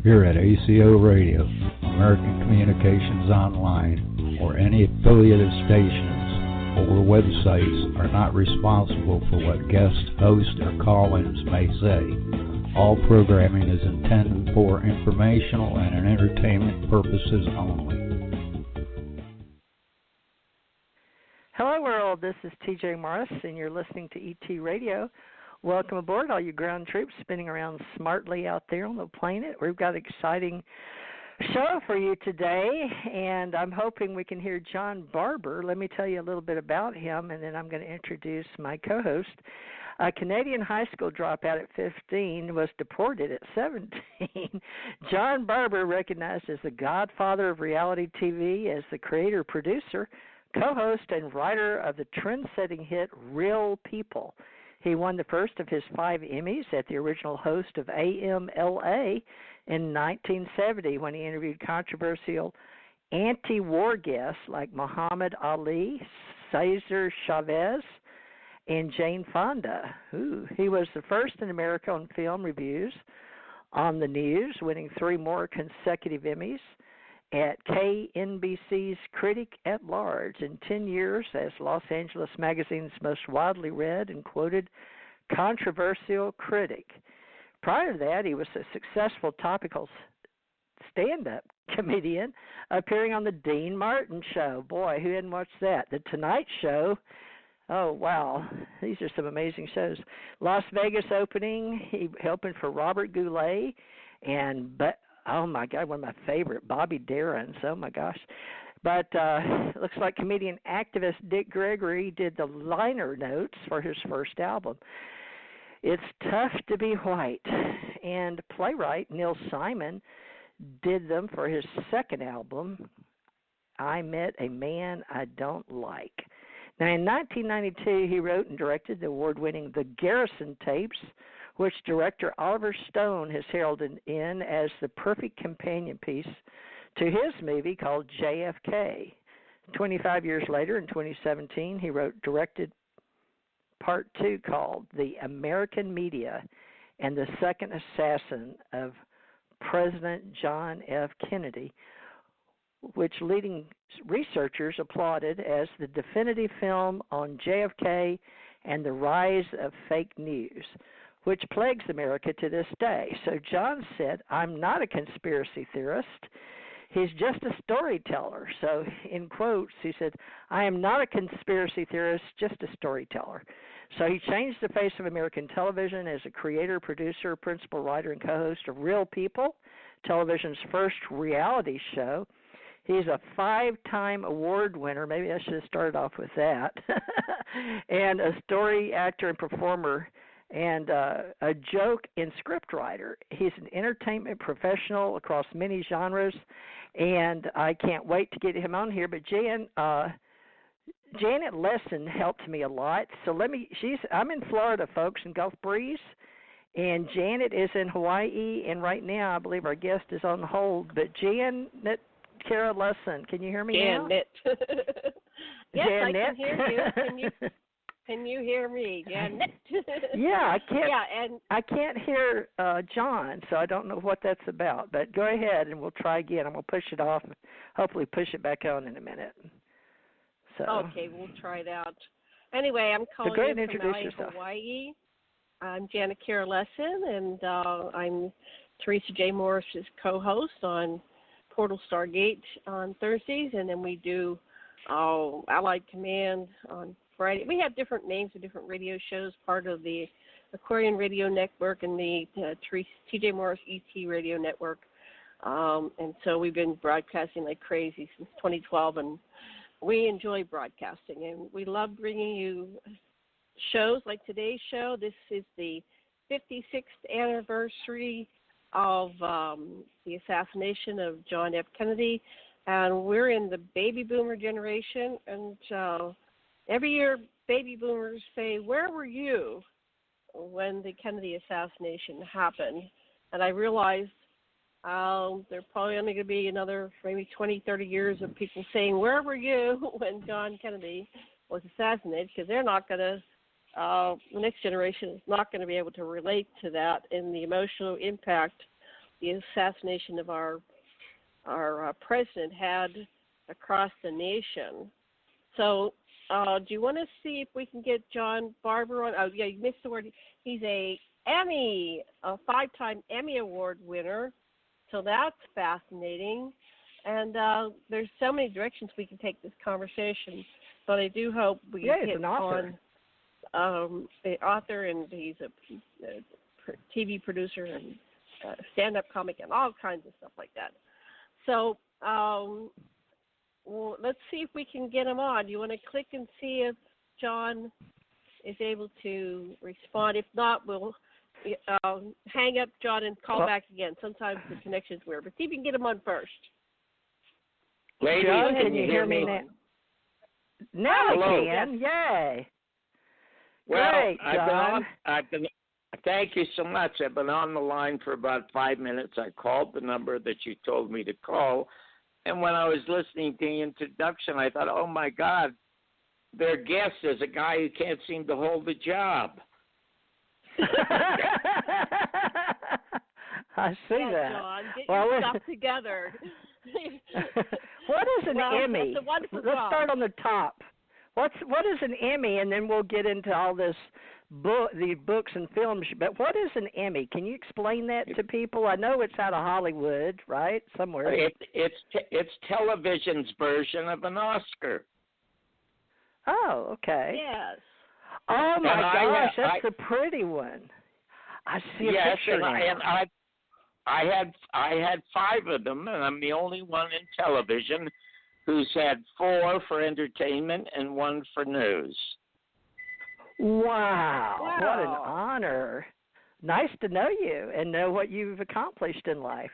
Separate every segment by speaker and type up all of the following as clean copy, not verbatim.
Speaker 1: here at ACO Radio, American Communications Online, or any affiliated stations or websites are not responsible for what guest hosts or call-ins may say. All programming is intended for informational and entertainment purposes only.
Speaker 2: Hello world, this is TJ Morris and you're listening to ET Radio. Welcome aboard all you ground troops spinning around smartly out there on the planet. We've got an exciting show for you today, and I'm hoping we can hear John Barbour. Let me tell you a little bit about him, and then I'm going to introduce my co-host. A Canadian high school dropout at 15, was deported at 17. John Barbour, recognized as the Godfather of Reality TV, as the creator, producer, co-host, and writer of the trend-setting hit Real People. He won the first of his 5 Emmys at the original host of AMLA in 1970 when he interviewed controversial anti-war guests like Mohammed Ali, Cesar Chavez, and Jane Fonda. He was the first in America on film reviews on the news, winning 3 more consecutive Emmys at KNBC's Critic-At-Large, in 10 years as Los Angeles Magazine's most widely read and quoted controversial critic. Prior to that, he was a successful topical stand-up comedian, appearing on the Dean Martin Show. Boy, who hadn't watched that? The Tonight Show. Oh, wow. These are some amazing shows. Las Vegas opening. He opened for Robert Goulet and oh, my God, one of my favorite, Bobby Darin. Oh, my gosh. But it looks like comedian activist Dick Gregory did the liner notes for his first album. It's Tough to Be White. And playwright Neil Simon did them for his second album, I Met a Man I Don't Like. Now, in 1992, he wrote and directed the award-winning The Garrison Tapes, which director Oliver Stone has heralded in as the perfect companion piece to his movie called JFK. 25 years later, in 2017, he directed Part 2 called The American Media and the Second Assassin of President John F. Kennedy, which leading researchers applauded as the definitive film on JFK and the rise of fake news, which plagues America to this day. So John said, I'm not a conspiracy theorist. He's just a storyteller. So in quotes, he said, I am not a conspiracy theorist, just a storyteller. So he changed the face of American television as a creator, producer, principal writer, and co-host of Real People, television's first reality show. He's a 5-time award winner. Maybe I should have started off with that. And a story actor and performer, and a joke and scriptwriter. He's an entertainment professional across many genres, and I can't wait to get him on here. But Janet Lessin helped me a lot. So I'm in Florida, folks, in Gulf Breeze, and Janet is in Hawaii, and right now I believe our guest is on hold. But Janet Lessin, can you hear me now?
Speaker 3: Janet. Yes,
Speaker 2: Janet.
Speaker 3: I can hear you. Can you hear me, Janet?
Speaker 2: Yeah, I can't.
Speaker 3: Yeah, and
Speaker 2: I can't hear John, so I don't know what that's about. But go ahead, and we'll try again. I'm gonna push it off, and hopefully push it back on in a minute. So
Speaker 3: okay, we'll try it out. Anyway, I'm calling
Speaker 2: go ahead
Speaker 3: you
Speaker 2: and
Speaker 3: from
Speaker 2: introduce yourself.
Speaker 3: Hawaii. I'm Janet Lessin, and I'm Theresa J Morris's co-host on Portal Stargate on Thursdays, and then we do Allied Command on Friday. We have different names for different radio shows, part of the Aquarian Radio Network and the TJ Morris ET Radio Network. And so we've been broadcasting like crazy since 2012, and we enjoy broadcasting. And we love bringing you shows like today's show. This is the 56th anniversary of the assassination of John F. Kennedy, and we're in the baby boomer generation, and every year baby boomers say, where were you when the Kennedy assassination happened? And I realized there's probably only going to be another maybe 20, 30 years of people saying, where were you when John Kennedy was assassinated, because they're not going to the next generation is not going to be able to relate to that and the emotional impact the assassination of our president had across the nation. So do you want to see if we can get John Barbour on? Oh, yeah, you missed the word. He's a 5-time Emmy Award winner. So that's fascinating. And there's so many directions we can take this conversation. But I do hope we get on the author, and he's a TV producer and stand-up comic and all kinds of stuff like that. So well, let's see if we can get him on. You want to click and see if John is able to respond? If not, we'll hang up, John, and call back again. Sometimes the connection's weird. But see if you can get him on first.
Speaker 4: Ladies,
Speaker 2: John,
Speaker 4: can you hear me?
Speaker 2: Now
Speaker 4: Hello.
Speaker 2: I can. Yay.
Speaker 4: Well,
Speaker 2: Great, John.
Speaker 4: Thank you so much. I've been on the line for about 5 minutes. I called the number that you told me to call. And when I was listening to the introduction, I thought, oh, my God, their guest is a guy who can't seem to hold a job.
Speaker 2: I see that.
Speaker 3: John, get your stuff together.
Speaker 2: What is an Emmy?
Speaker 3: That's a wonderful
Speaker 2: Let's
Speaker 3: job.
Speaker 2: start on the top. What is an Emmy, and then we'll get into all this the books and films. But what is an Emmy? Can you explain that to people? I know it's out of Hollywood, right? Somewhere.
Speaker 4: It's television's version of an Oscar.
Speaker 2: Oh, okay.
Speaker 3: Yes.
Speaker 2: Oh my gosh, that's a pretty one. I see a picture now.
Speaker 4: And I had 5 of them, and I'm the only one in television who's had 4 for entertainment and 1 for news.
Speaker 2: Wow. What an honor. Nice to know you and know what you've accomplished in life.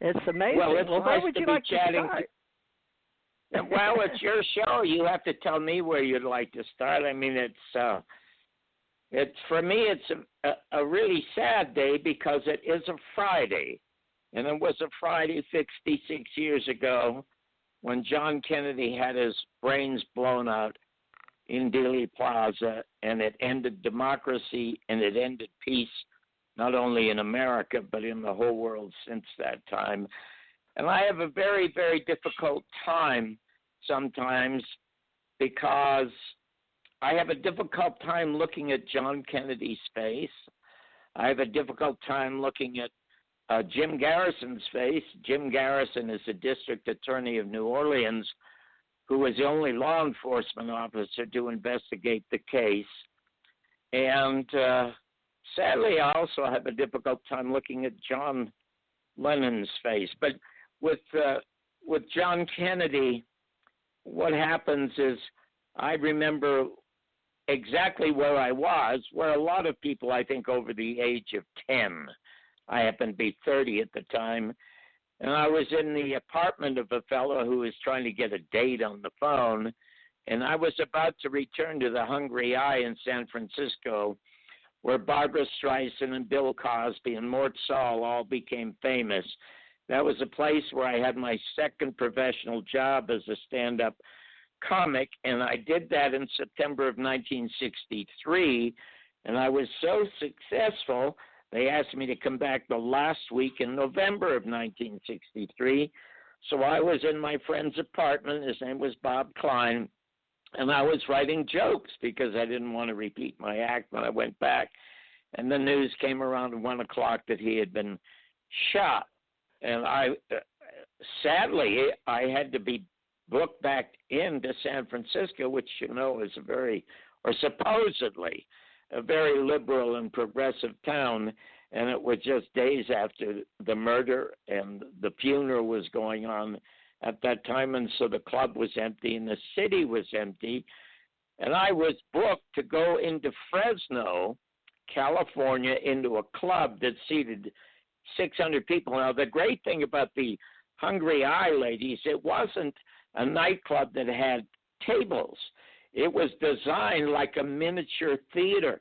Speaker 2: It's amazing.
Speaker 4: Well, it's
Speaker 2: where
Speaker 4: nice
Speaker 2: would
Speaker 4: to
Speaker 2: you
Speaker 4: be
Speaker 2: like
Speaker 4: chatting.
Speaker 2: to start?
Speaker 4: Well, it's your show. You have to tell me where you'd like to start. I mean, it's for me, it's a really sad day because it is a Friday. And it was a Friday 66 years ago when John Kennedy had his brains blown out in Dealey Plaza, and it ended democracy and it ended peace, not only in America, but in the whole world since that time. And I have a very, very difficult time sometimes because I have a difficult time looking at John Kennedy's face. I have a difficult time looking at Jim Garrison's face. Jim Garrison is the district attorney of New Orleans, who was the only law enforcement officer to investigate the case. And sadly, I also have a difficult time looking at John Lennon's face. But with John Kennedy, what happens is I remember exactly where I was, where a lot of people, I think, over the age of 10. I happened to be 30 at the time. And I was in the apartment of a fellow who was trying to get a date on the phone. And I was about to return to the Hungry Eye in San Francisco, where Barbra Streisand and Bill Cosby and Mort Saul all became famous. That was a place where I had my second professional job as a stand-up comic, and I did that in September of 1963, and I was so successful, they asked me to come back the last week in November of 1963. So I was in my friend's apartment. His name was Bob Klein, and I was writing jokes because I didn't want to repeat my act when I went back. And the news came around at 1 o'clock that he had been shot. And sadly, I had to be booked back into San Francisco, which, you know, is supposedly a very liberal and progressive town. And it was just days after the murder, and the funeral was going on at that time. And so the club was empty and the city was empty. And I was booked to go into Fresno, California, into a club that seated 600 people. Now, the great thing about the Hungry Eye, ladies, it wasn't a nightclub that had tables. It was designed like a miniature theater.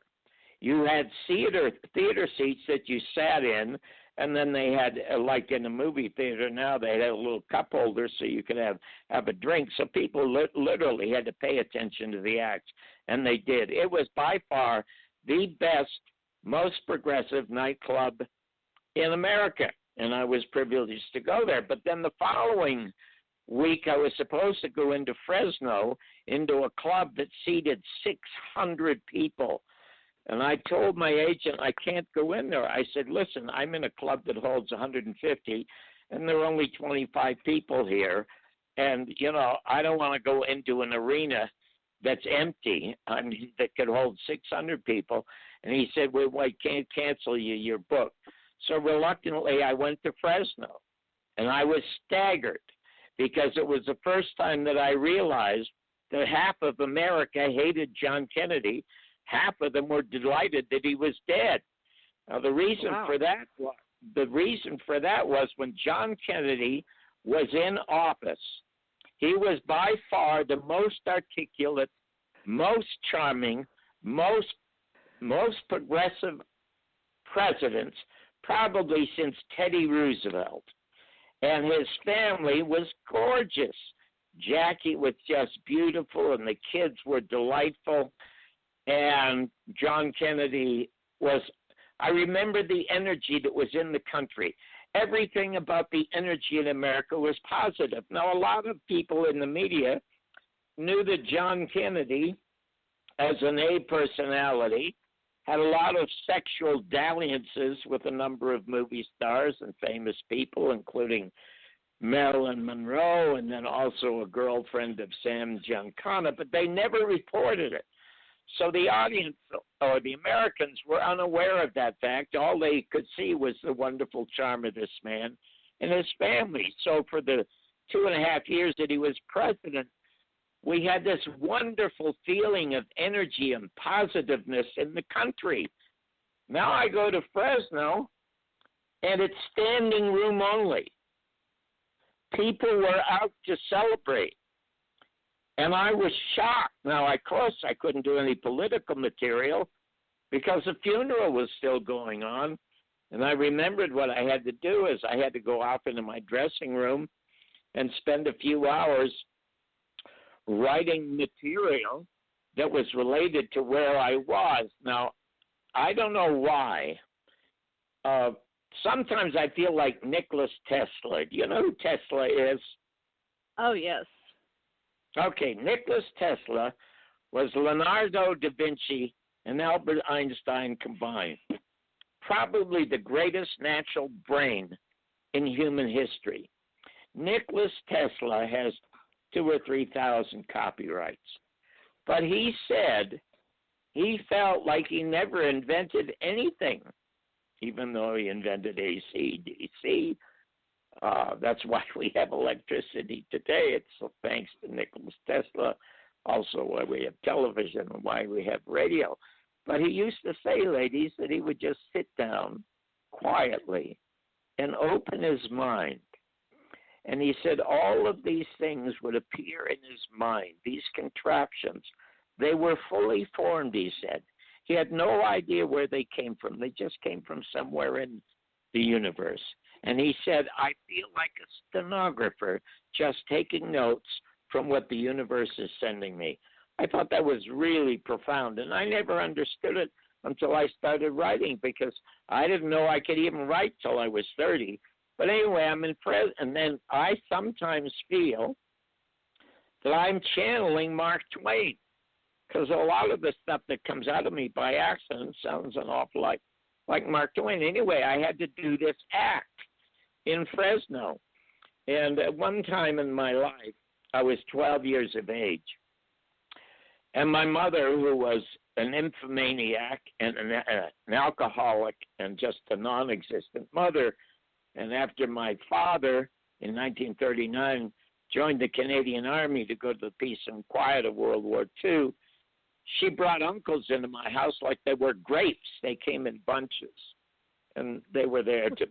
Speaker 4: You had theater seats that you sat in, and then they had, like in a movie theater now, they had a little cup holder so you could have a drink. So people literally had to pay attention to the acts, and they did. It was by far the best, most progressive nightclub in America. and I was privileged to go there. But then the following week, I was supposed to go into Fresno, into a club that seated 600 people. And I told my agent, I can't go in there. I said, listen, I'm in a club that holds 150, and there are only 25 people here. And, you know, I don't want to go into an arena that's empty, that could hold 600 people. And he said, well, I can't cancel your book. So reluctantly, I went to Fresno, and I was staggered because it was the first time that I realized that half of America hated John Kennedy. Half of them were delighted that he was dead. Now, the reason for that was when John Kennedy was in office, he was by far the most articulate, most charming, most progressive president probably since Teddy Roosevelt. And his family was gorgeous. Jackie was just beautiful, and the kids were delightful. And John Kennedy was, I remember the energy that was in the country. Everything about the energy in America was positive. Now, a lot of people in the media knew that John Kennedy, as an A personality, had a lot of sexual dalliances with a number of movie stars and famous people, including Marilyn Monroe, and then also a girlfriend of Sam Giancana, but they never reported it. So the audience, or the Americans, were unaware of that fact. All they could see was the wonderful charm of this man and his family. So for the 2.5 years that he was president, we had this wonderful feeling of energy and positiveness in the country. Now I go to Fresno, and it's standing room only. People were out to celebrate. And I was shocked. Now, of course, I couldn't do any political material because the funeral was still going on. And I remembered what I had to do is I had to go off into my dressing room and spend a few hours writing material that was related to where I was. Now, I don't know why. Sometimes I feel like Nikola Tesla. Do you know who Tesla is?
Speaker 3: Oh, yes.
Speaker 4: Okay, Nikola Tesla was Leonardo da Vinci and Albert Einstein combined. Probably the greatest natural brain in human history. Nikola Tesla has 2,000 or 3,000 copyrights. But he said he felt like he never invented anything, even though he invented AC, DC. That's why we have electricity today. It's thanks to Nikola Tesla. Also why we have television and why we have radio. But he used to say, ladies, that he would just sit down quietly and open his mind. And he said all of these things would appear in his mind, these contraptions. They were fully formed, he said. He had no idea where they came from. They just came from somewhere in the universe. And he said, I feel like a stenographer just taking notes from what the universe is sending me. I thought that was really profound, and I never understood it until I started writing because I didn't know I could even write till I was 30. But anyway, I'm in and then I sometimes feel that I'm channeling Mark Twain because a lot of the stuff that comes out of me by accident sounds an awful lot like Mark Twain. Anyway, I had to do this act in Fresno. And at one time in my life, I was 12 years of age. And my mother, who was an nymphomaniac and an alcoholic and just a non-existent mother, and after my father in 1939 joined the Canadian Army to go to the peace and quiet of World War II, she brought uncles into my house like they were grapes. They came in bunches, and they were there to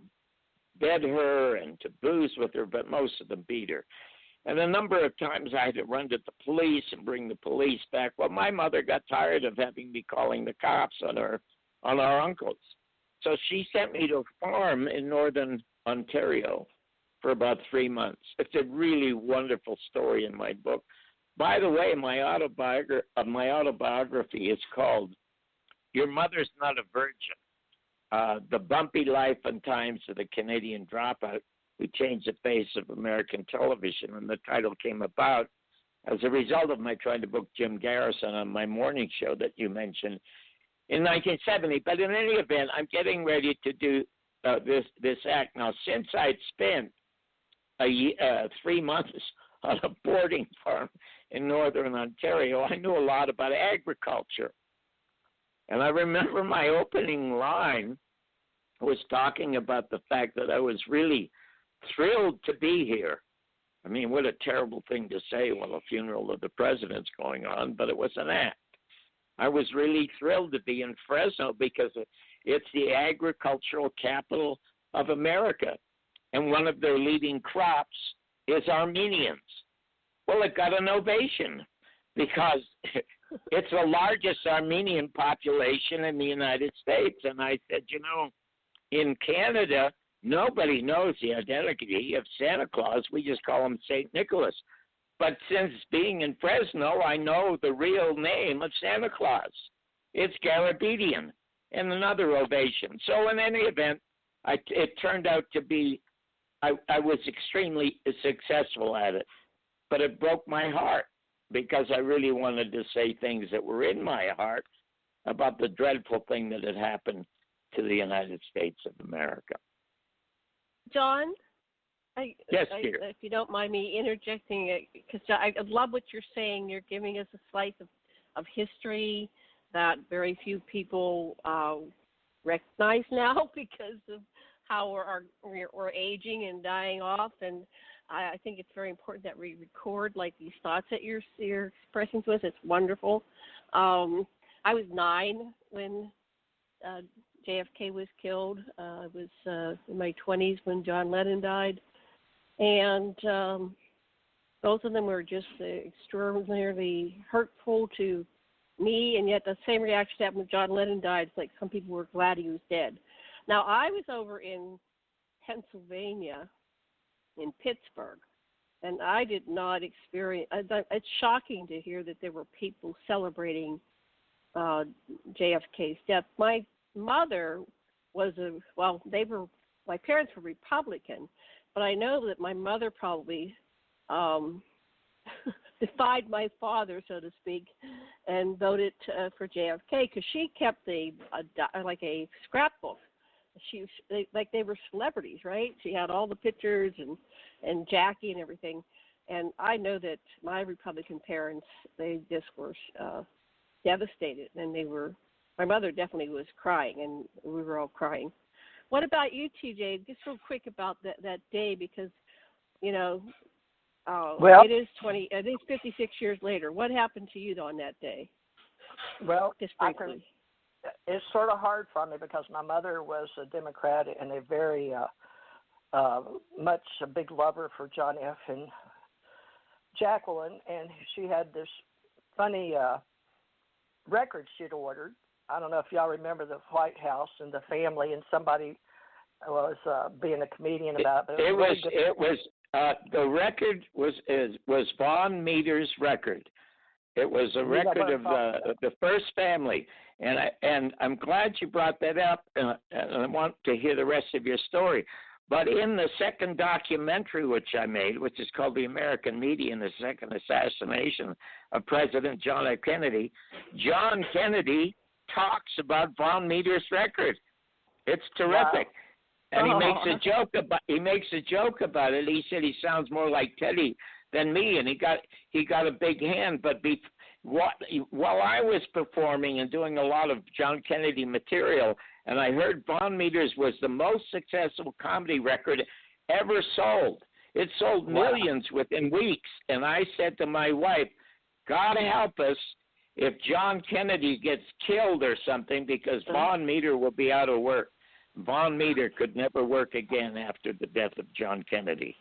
Speaker 4: bed her and to booze with her, but most of them beat her. And a number of times I had to run to the police and bring the police back. Well, my mother got tired of having me calling the cops on our uncles. So she sent me to a farm in northern Ontario for about 3 months. It's a really wonderful story in my book. By the way, my autobiography is called Your Mother's Not a Virgin. The Bumpy Life and Times of the Canadian Dropout, who changed the face of American television. And the title came about as a result of my trying to book Jim Garrison on my morning show that you mentioned in 1970. But in any event, I'm getting ready to do this act. Now, since I'd spent 3 months on a boarding farm in northern Ontario, I knew a lot about agriculture. And I remember my opening line was talking about the fact that I was really thrilled to be here. I mean, what a terrible thing to say while a funeral of the president's going on, but it was an act. I was really thrilled to be in Fresno because it's the agricultural capital of America, and one of their leading crops is Armenians. Well, it got an ovation because it's the largest Armenian population in the United States. And I said, in Canada, nobody knows the identity of Santa Claus. We just call him St. Nicholas. But since being in Fresno, I know the real name of Santa Claus. It's Garabedian, and another ovation. So in any event, it turned out to be, I was extremely successful at it. But it broke my heart because I really wanted to say things that were in my heart about the dreadful thing that had happened to the United States of America.
Speaker 3: John?
Speaker 4: Yes, dear.
Speaker 3: If you don't mind me interjecting, because I love what you're saying. You're giving us a slice of history that very few people recognize now because of how we're aging and dying off. And I think it's very important that we record like these thoughts that you're expressing to us. It's wonderful. I was 9 when JFK was killed. I was in my 20s when John Lennon died. And both of them were just extraordinarily hurtful to me, and yet the same reaction happened when John Lennon died. It's like some people were glad he was dead. Now, I was over in Pennsylvania, in Pittsburgh, and I did not experience, it's shocking to hear that there were people celebrating JFK's death. My mother was my parents were Republican, but I know that my mother probably defied my father, so to speak, and voted for JFK because she kept a scrapbook. They were celebrities, right? She had all the pictures and Jackie and everything. And I know that my Republican parents, they just were devastated, and my mother definitely was crying, and we were all crying. What about you, TJ? Just real quick about that day, because, it is 56 years later. What happened to you on that day?
Speaker 5: Well,
Speaker 3: just briefly.
Speaker 5: It's sort of hard for me because my mother was a Democrat and a very much a big lover for John F. and Jacqueline, and she had this funny record she'd ordered. I don't know if y'all remember the White House and the family, and somebody was being a comedian about it.
Speaker 4: The record was Von Meter's record. It was a record of the first family, and I'm glad you brought that up, and I want to hear the rest of your story. But in the second documentary which I made, which is called The American Media and the Second Assassination of President John F. Kennedy, John Kennedy talks about Von Meter's record. It's terrific. Wow. And he makes a joke about it. He said he sounds more like Teddy than me, and he got a big hand. But while I was performing and doing a lot of John Kennedy material, and I heard Von Meter's was the most successful comedy record ever sold. It sold millions within weeks. And I said to my wife, God help us if John Kennedy gets killed or something, because Von Meter will be out of work. Von Meter could never work again after the death of John Kennedy.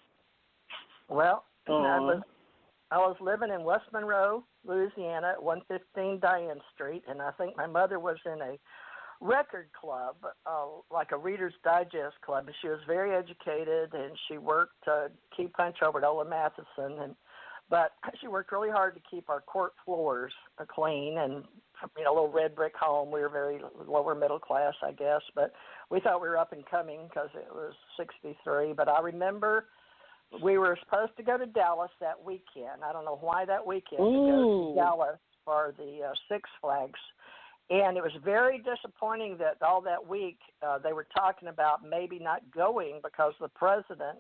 Speaker 5: Well, I was living in West Monroe, Louisiana, at 115 Diane Street, and I think my mother was in a record club, like a Reader's Digest club. She was very educated, and she worked key punch over at Ola Matheson, but she worked really hard to keep our court floors clean and a little red brick home. We were very lower middle class, I guess, but we thought we were up and coming because it was 63. But I remember we were supposed to go to Dallas that weekend. I don't know why that weekend, to go to Dallas for the Six Flags. And it was very disappointing that all that week they were talking about maybe not going because the president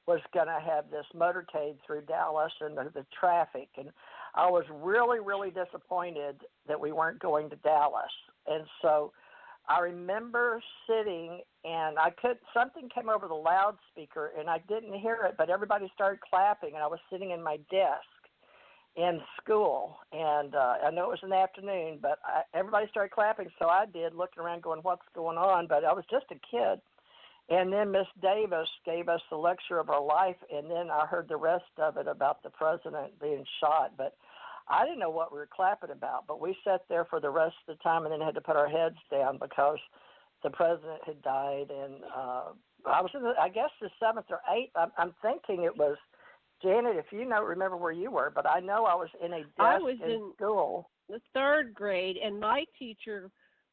Speaker 5: was going to have this motorcade through Dallas and the traffic. And I was really, really disappointed that we weren't going to Dallas. And so I remember sitting, and something came over the loudspeaker, and I didn't hear it, but everybody started clapping, and I was sitting in my desk in school, and I know it was in the afternoon, but everybody started clapping, so I did, looking around going, what's going on? But I was just a kid. And then Miss Davis gave us the lecture of our life, and then I heard the rest of it about the president being shot. But I didn't know what we were clapping about, but we sat there for the rest of the time and then had to put our heads down because the president had died. And I was in, I guess, the 7th or 8th. I'm thinking it was, Janet, if you remember where you were, but I know I was in a desk in school.
Speaker 3: The 3rd grade, and my teacher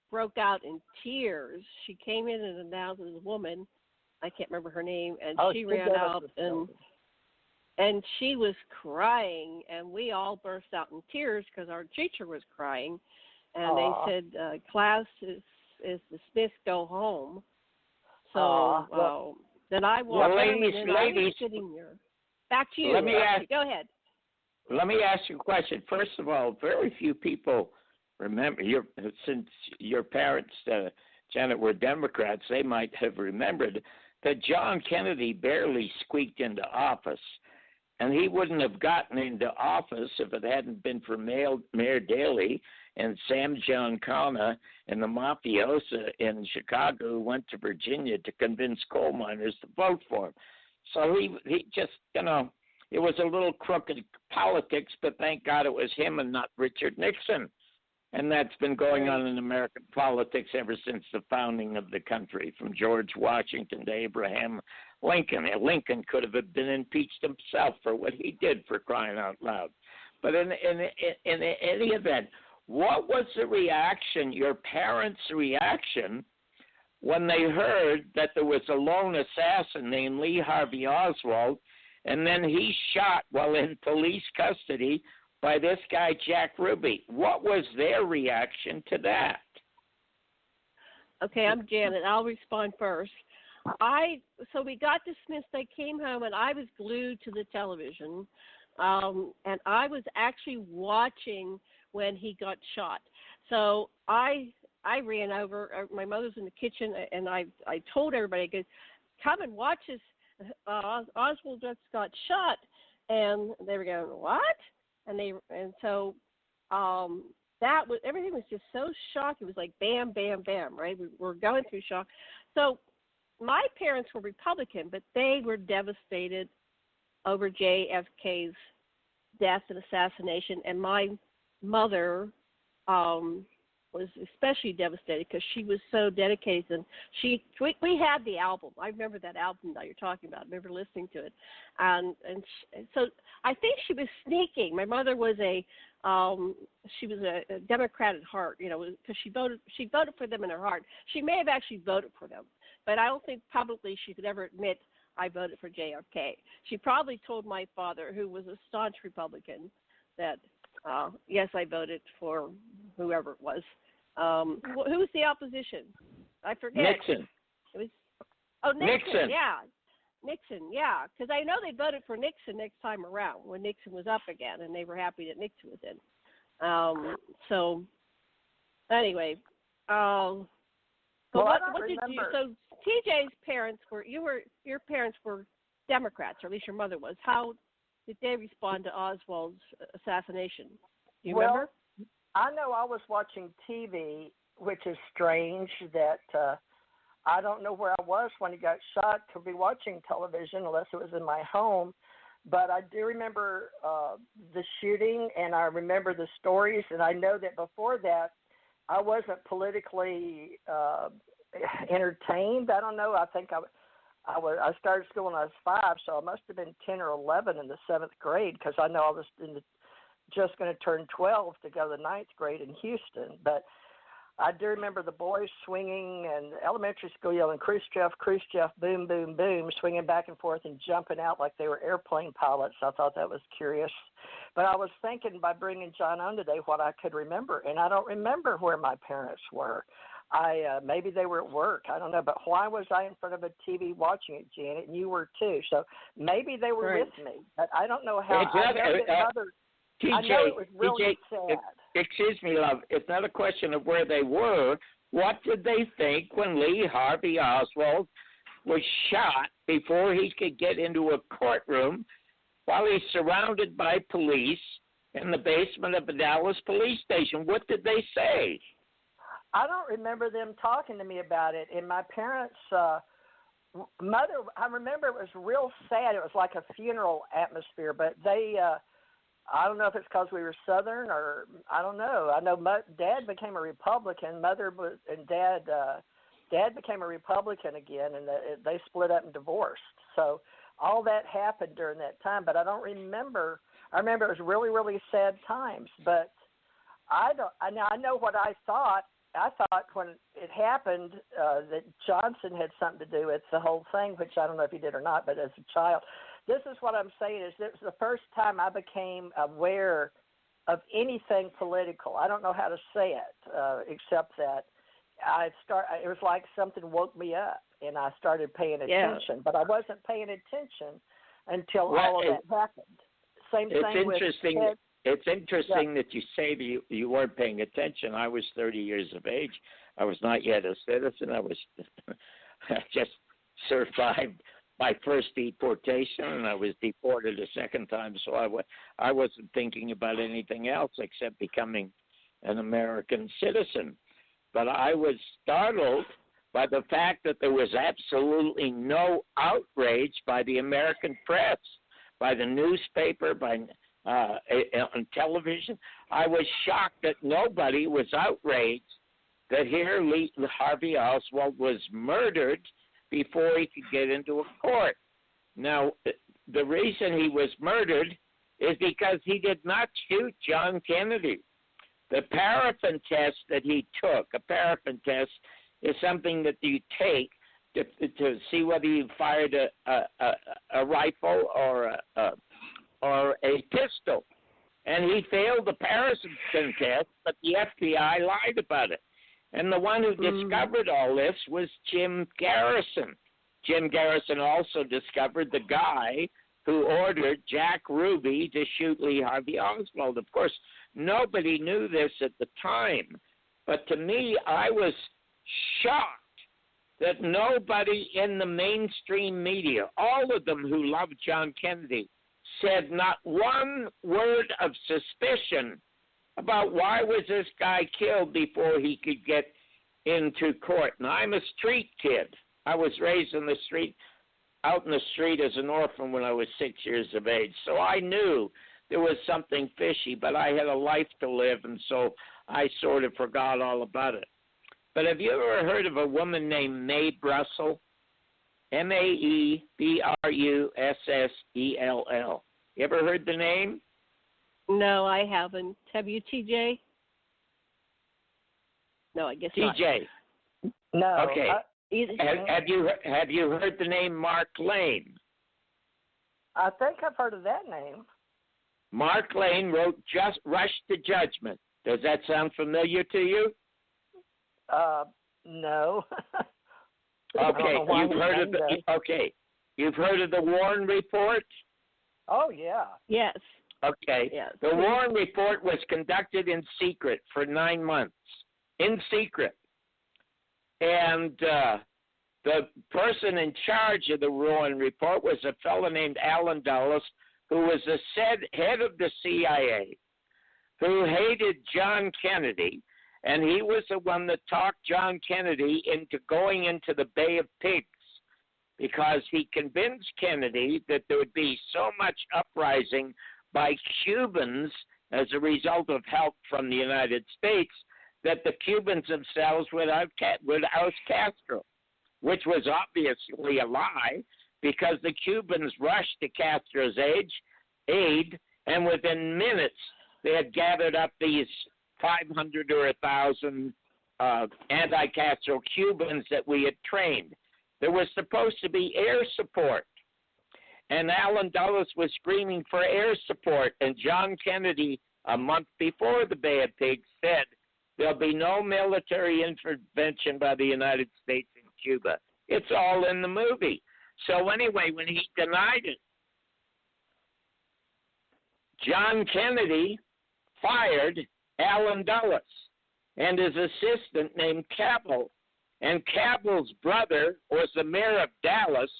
Speaker 3: broke out in tears. She came in and announced as a woman, I can't remember her name, and she ran out and she was crying, and we all burst out in tears because our teacher was crying, and they said, class is dismissed, go home. So then I walked
Speaker 4: ladies,
Speaker 3: sitting there. Back to you. Go ahead.
Speaker 4: Let me ask you a question. First of all, very few people remember, since your parents, Janet, were Democrats, they might have remembered that John Kennedy barely squeaked into office. And he wouldn't have gotten into office if it hadn't been for Mayor Daley and Sam Giancana and the mafiosa in Chicago who went to Virginia to convince coal miners to vote for him. So he just, it was a little crooked politics, but thank God it was him and not Richard Nixon. And that's been going on in American politics ever since the founding of the country, from George Washington to Abraham Lincoln. And Lincoln could have been impeached himself for what he did, for crying out loud. But in any event, what was the reaction, your parents' reaction, when they heard that there was a lone assassin named Lee Harvey Oswald, and then he shot while in police custody by this guy, Jack Ruby? What was their reaction to that?
Speaker 3: Okay, I'm Janet. I'll respond first. So we got dismissed. I came home, and I was glued to the television, and I was actually watching when he got shot. So I ran over. My mother's in the kitchen, and I told everybody, I go, come and watch this. Oswald just got shot. And they were going, what? And so that was, everything was just so shocking. It was like bam, bam, bam, right? We were going through shock. So my parents were Republican, but they were devastated over JFK's death and assassination. And my mother was especially devastated because she was so dedicated. And we had the album. I remember that album that you're talking about. I remember listening to it. So I think she was sneaking. My mother was a Democrat at heart, because she voted for them in her heart. She may have actually voted for them, but I don't think publicly she could ever admit I voted for JFK. She probably told my father, who was a staunch Republican, that yes, I voted for whoever it was. Who was the opposition? I forget.
Speaker 4: Nixon.
Speaker 3: It was Nixon. Yeah. Nixon, yeah, because I know they voted for Nixon next time around when Nixon was up again, and they were happy that Nixon was in. So anyway, what did you? So TJ's parents your parents were Democrats, or at least your mother was. How did they respond to Oswald's assassination? Do you remember?
Speaker 5: I know I was watching TV, which is strange that I don't know where I was when he got shot to be watching television unless it was in my home. But I do remember the shooting, and I remember the stories, and I know that before that I wasn't politically entertained. I don't know. I think I started school when I was 5, so I must have been 10 or 11 in the 7th grade because I know I was in the just going to turn 12 to go to the ninth grade in Houston. But I do remember the boys swinging and elementary school yelling, Khrushchev, Khrushchev, boom, boom, boom, swinging back and forth and jumping out like they were airplane pilots. I thought that was curious. But I was thinking by bringing John on today what I could remember, and I don't remember where my parents were. Maybe they were at work. I don't know. But why was I in front of a TV watching it, Janet? And you were too. So maybe they were with me. But I don't know how. I know it was really sad.
Speaker 4: Excuse me, love. It's not a question of where they were. What did they think when Lee Harvey Oswald was shot before he could get into a courtroom while he's surrounded by police in the basement of the Dallas police station? What did they say?
Speaker 5: I don't remember them talking to me about it. And my parents' mother, I remember it was real sad. It was like a funeral atmosphere, but they I don't know if it's because we were Southern or I don't know. I know Dad became a Republican. Dad became a Republican again, and they split up and divorced. So all that happened during that time, but I don't remember. I remember it was really, really sad times, but I know what I thought. I thought when it happened that Johnson had something to do with the whole thing, which I don't know if he did or not, but as a child. This is what I'm saying is this was the first time I became aware of anything political. I don't know how to say it except that it was like something woke me up and I started paying attention. But I wasn't paying attention until all of that happened. Same thing with Ted.
Speaker 4: It's interesting that you say that you weren't paying attention. I was 30 years of age. I was not yet a citizen. I was just survived my first deportation, and I was deported a second time, so I wasn't thinking about anything else except becoming an American citizen. But I was startled by the fact that there was absolutely no outrage by the American press, by the newspaper, on television. I was shocked that nobody was outraged that here Lee Harvey Oswald was murdered before he could get into a court. Now, the reason he was murdered is because he did not shoot John Kennedy. The paraffin test that he took, a paraffin test is something that you take to see whether you fired a rifle or a pistol. And he failed the paraffin test, but the FBI lied about it. And the one who discovered all this was Jim Garrison. Jim Garrison also discovered the guy who ordered Jack Ruby to shoot Lee Harvey Oswald. Of course, nobody knew this at the time. But to me, I was shocked that nobody in the mainstream media, all of them who loved John Kennedy, said not one word of suspicion about why was this guy killed before he could get into court. Now, I'm a street kid. I was raised in the street, out in the street as an orphan when I was 6 years of age. So I knew there was something fishy, but I had a life to live, and so I sort of forgot all about it. But have you ever heard of a woman named Mae Brussell? Maebrusell. You ever heard the name?
Speaker 3: No, I haven't. Have you, TJ? No, I guess
Speaker 4: TJ.
Speaker 3: not.
Speaker 5: No.
Speaker 4: Okay. Have you heard the name Mark Lane?
Speaker 5: I think I've heard of that name.
Speaker 4: Mark Lane wrote "Just Rush to Judgment." Does that sound familiar to you?
Speaker 5: No.
Speaker 4: Okay, you've heard of the Warren Report?
Speaker 5: Oh yeah.
Speaker 3: Yes.
Speaker 4: Okay.
Speaker 3: Yes.
Speaker 4: The Warren Report was conducted in secret for 9 months. In secret. And the person in charge of the Warren Report was a fellow named Allen Dulles, who was the head of the CIA, who hated John Kennedy, and he was the one that talked John Kennedy into going into the Bay of Pigs, because he convinced Kennedy that there would be so much uprising by Cubans as a result of help from the United States that the Cubans themselves would oust Castro, which was obviously a lie, because the Cubans rushed to Castro's aid, and within minutes they had gathered up these 500 or 1,000 anti-Castro Cubans that we had trained. There was supposed to be air support. And Allen Dulles was screaming for air support. And John Kennedy, a month before the Bay of Pigs, said there'll be no military intervention by the United States in Cuba. It's all in the movie. So anyway, when he denied it, John Kennedy fired Allen Dulles and his assistant named Cabell. And Cabell's brother was the mayor of Dallas,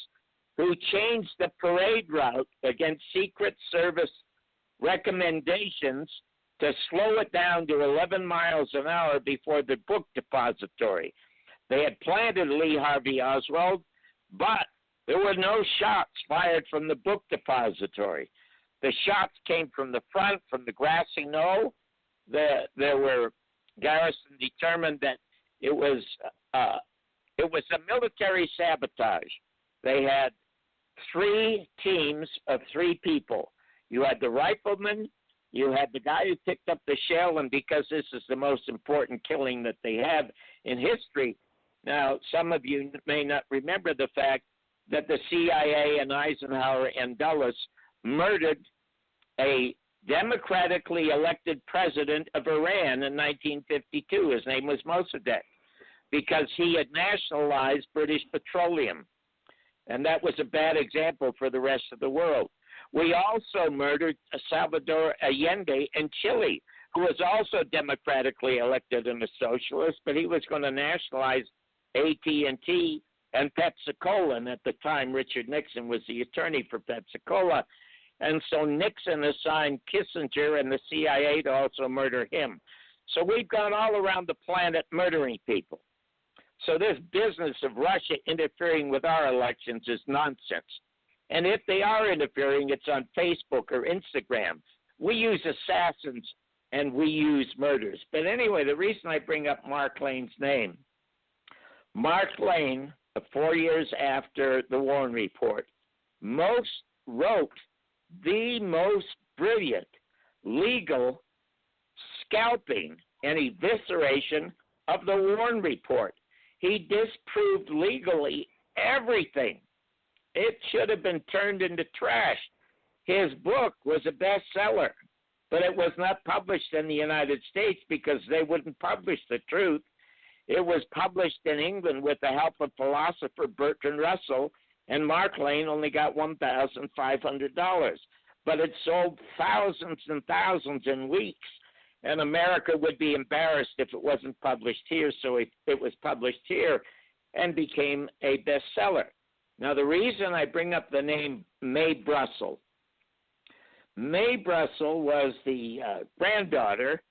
Speaker 4: who changed the parade route against Secret Service recommendations to slow it down to 11 miles an hour before the book depository. They had planted Lee Harvey Oswald, but there were no shots fired from the book depository. The shots came from the front, from the grassy knoll. Garrison determined that it was a military sabotage. They had 3 teams of 3 people. You had the rifleman, you had the guy who picked up the shell, and because this is the most important killing that they have in history, now some of you may not remember the fact that the CIA and Eisenhower and Dulles murdered a democratically elected president of Iran in 1952. His name was Mossadegh, because he had nationalized British petroleum. And that was a bad example for the rest of the world. We also murdered Salvador Allende in Chile, who was also democratically elected and a socialist, but he was going to nationalize AT&T and Pepsi-Cola. And at the time, Richard Nixon was the attorney for Pepsi-Cola. And so Nixon assigned Kissinger and the CIA to also murder him. So we've gone all around the planet murdering people. So this business of Russia interfering with our elections is nonsense. And if they are interfering, it's on Facebook or Instagram. We use assassins and we use murders. But anyway, the reason I bring up Mark Lane's name, Mark Lane, 4 years after the Warren Report, wrote the most brilliant legal scalping and evisceration of the Warren Report. He disproved legally everything. It should have been turned into trash. His book was a bestseller, but it was not published in the United States because they wouldn't publish the truth. It was published in England with the help of philosopher Bertrand Russell, and Mark Lane only got $1,500. But it sold thousands and thousands in weeks, and America would be embarrassed if it wasn't published here, so it was published here and became a bestseller. Now, the reason I bring up the name Mae Brussell, Mae Brussell was the granddaughter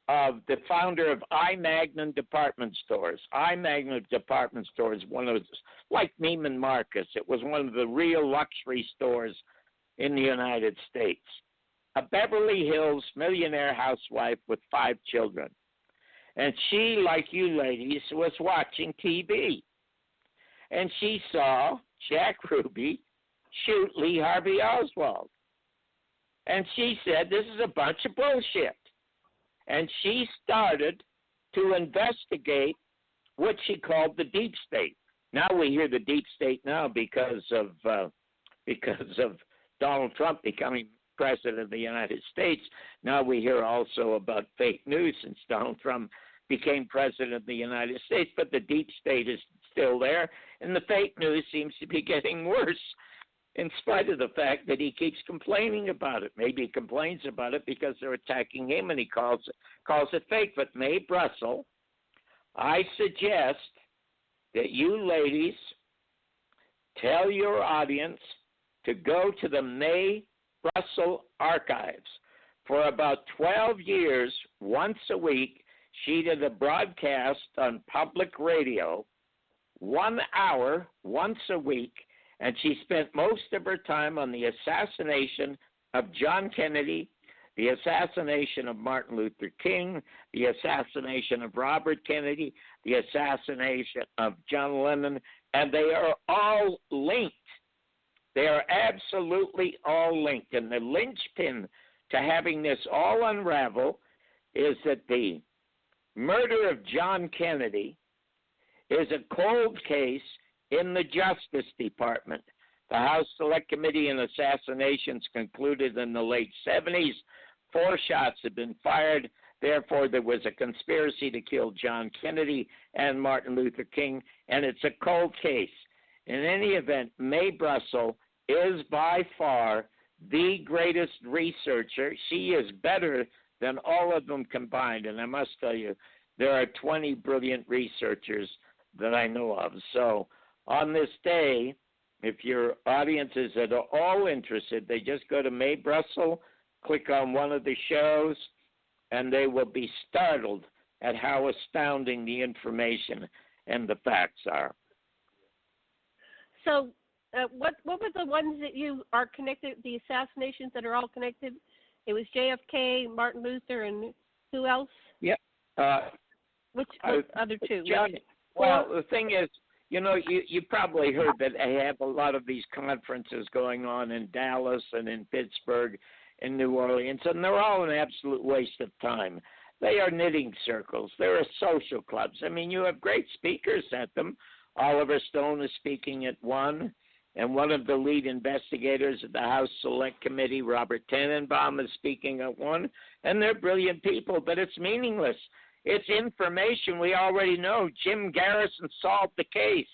Speaker 4: of the founder of I. Magnin Department Stores. I. Magnin Department Stores, one of those, like Neiman Marcus. It was one of the real luxury stores in the United States. A Beverly Hills millionaire housewife with 5 children. And she, like you ladies, was watching TV. And she saw Jack Ruby shoot Lee Harvey Oswald. And she said, this is a bunch of bullshit. And she started to investigate what she called the deep state. Now we hear the deep state now because of Donald Trump becoming president of the United States. Now we hear also about fake news since Donald Trump became president of the United States, but the deep state is still there, and the fake news seems to be getting worse in spite of the fact that he keeps complaining about it. Maybe he complains about it because they're attacking him and he calls it fake. But Mae Brussell, I suggest that you ladies tell your audience to go to the Mae Brussell archives. For about 12 years, once a week, she did a broadcast on public radio, 1 hour once a week, and she spent most of her time on the assassination of John Kennedy, the assassination of Martin Luther King, the assassination of Robert Kennedy, the assassination of John Lennon, and they are all linked. They are absolutely all linked. And the linchpin to having this all unravel is that the murder of John Kennedy is a cold case in the Justice Department. The House Select Committee on Assassinations concluded in the late 70s 4 shots had been fired. Therefore, there was a conspiracy to kill John Kennedy and Martin Luther King, and it's a cold case. In any event, Mae Brussell is by far the greatest researcher. She is better than all of them combined, and I must tell you, there are 20 brilliant researchers that I know of. So on this day, if your audience is at all interested, they just go to Mae Brussell, click on one of the shows, and they will be startled at how astounding the information and the facts are.
Speaker 3: So what were the ones that you are connected, the assassinations that are all connected? It was JFK, Martin Luther, and who else?
Speaker 4: Yep.
Speaker 3: Which other two?
Speaker 4: Well, the thing is, you probably heard that they have a lot of these conferences going on in Dallas and in Pittsburgh and New Orleans, and they're all an absolute waste of time. They are knitting circles. There are social clubs. I mean, you have great speakers at them. Oliver Stone is speaking at one, and one of the lead investigators at the House Select Committee, Robert Tannenbaum, is speaking at one, and they're brilliant people, but it's meaningless. It's information we already know. Jim Garrison solved the case.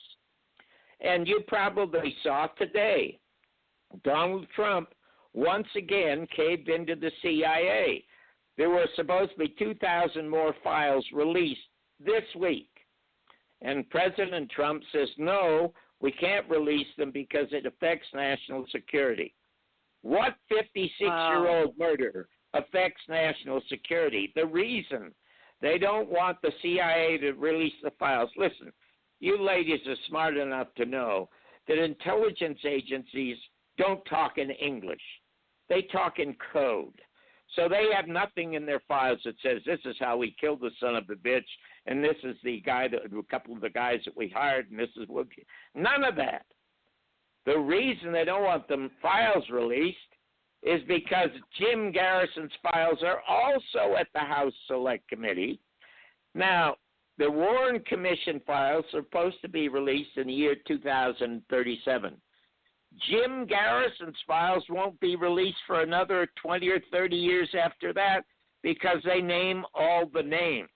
Speaker 4: And you probably saw today, Donald Trump once again caved into the CIA. There were supposed to be 2,000 more files released this week. And President Trump says, no, we can't release them because it affects national security. What 56-year-old murder affects national security? The reason they don't want the CIA to release the files. Listen, you ladies are smart enough to know that intelligence agencies don't talk in English. They talk in code. So they have nothing in their files that says this is how we killed the son of a bitch, and this is the guy a couple of the guys that we hired, and this is what. None of that. The reason they don't want the files released is because Jim Garrison's files are also at the House Select Committee. Now, the Warren Commission files are supposed to be released in the year 2037. Jim Garrison's files won't be released for another 20 or 30 years after that because they name all the names.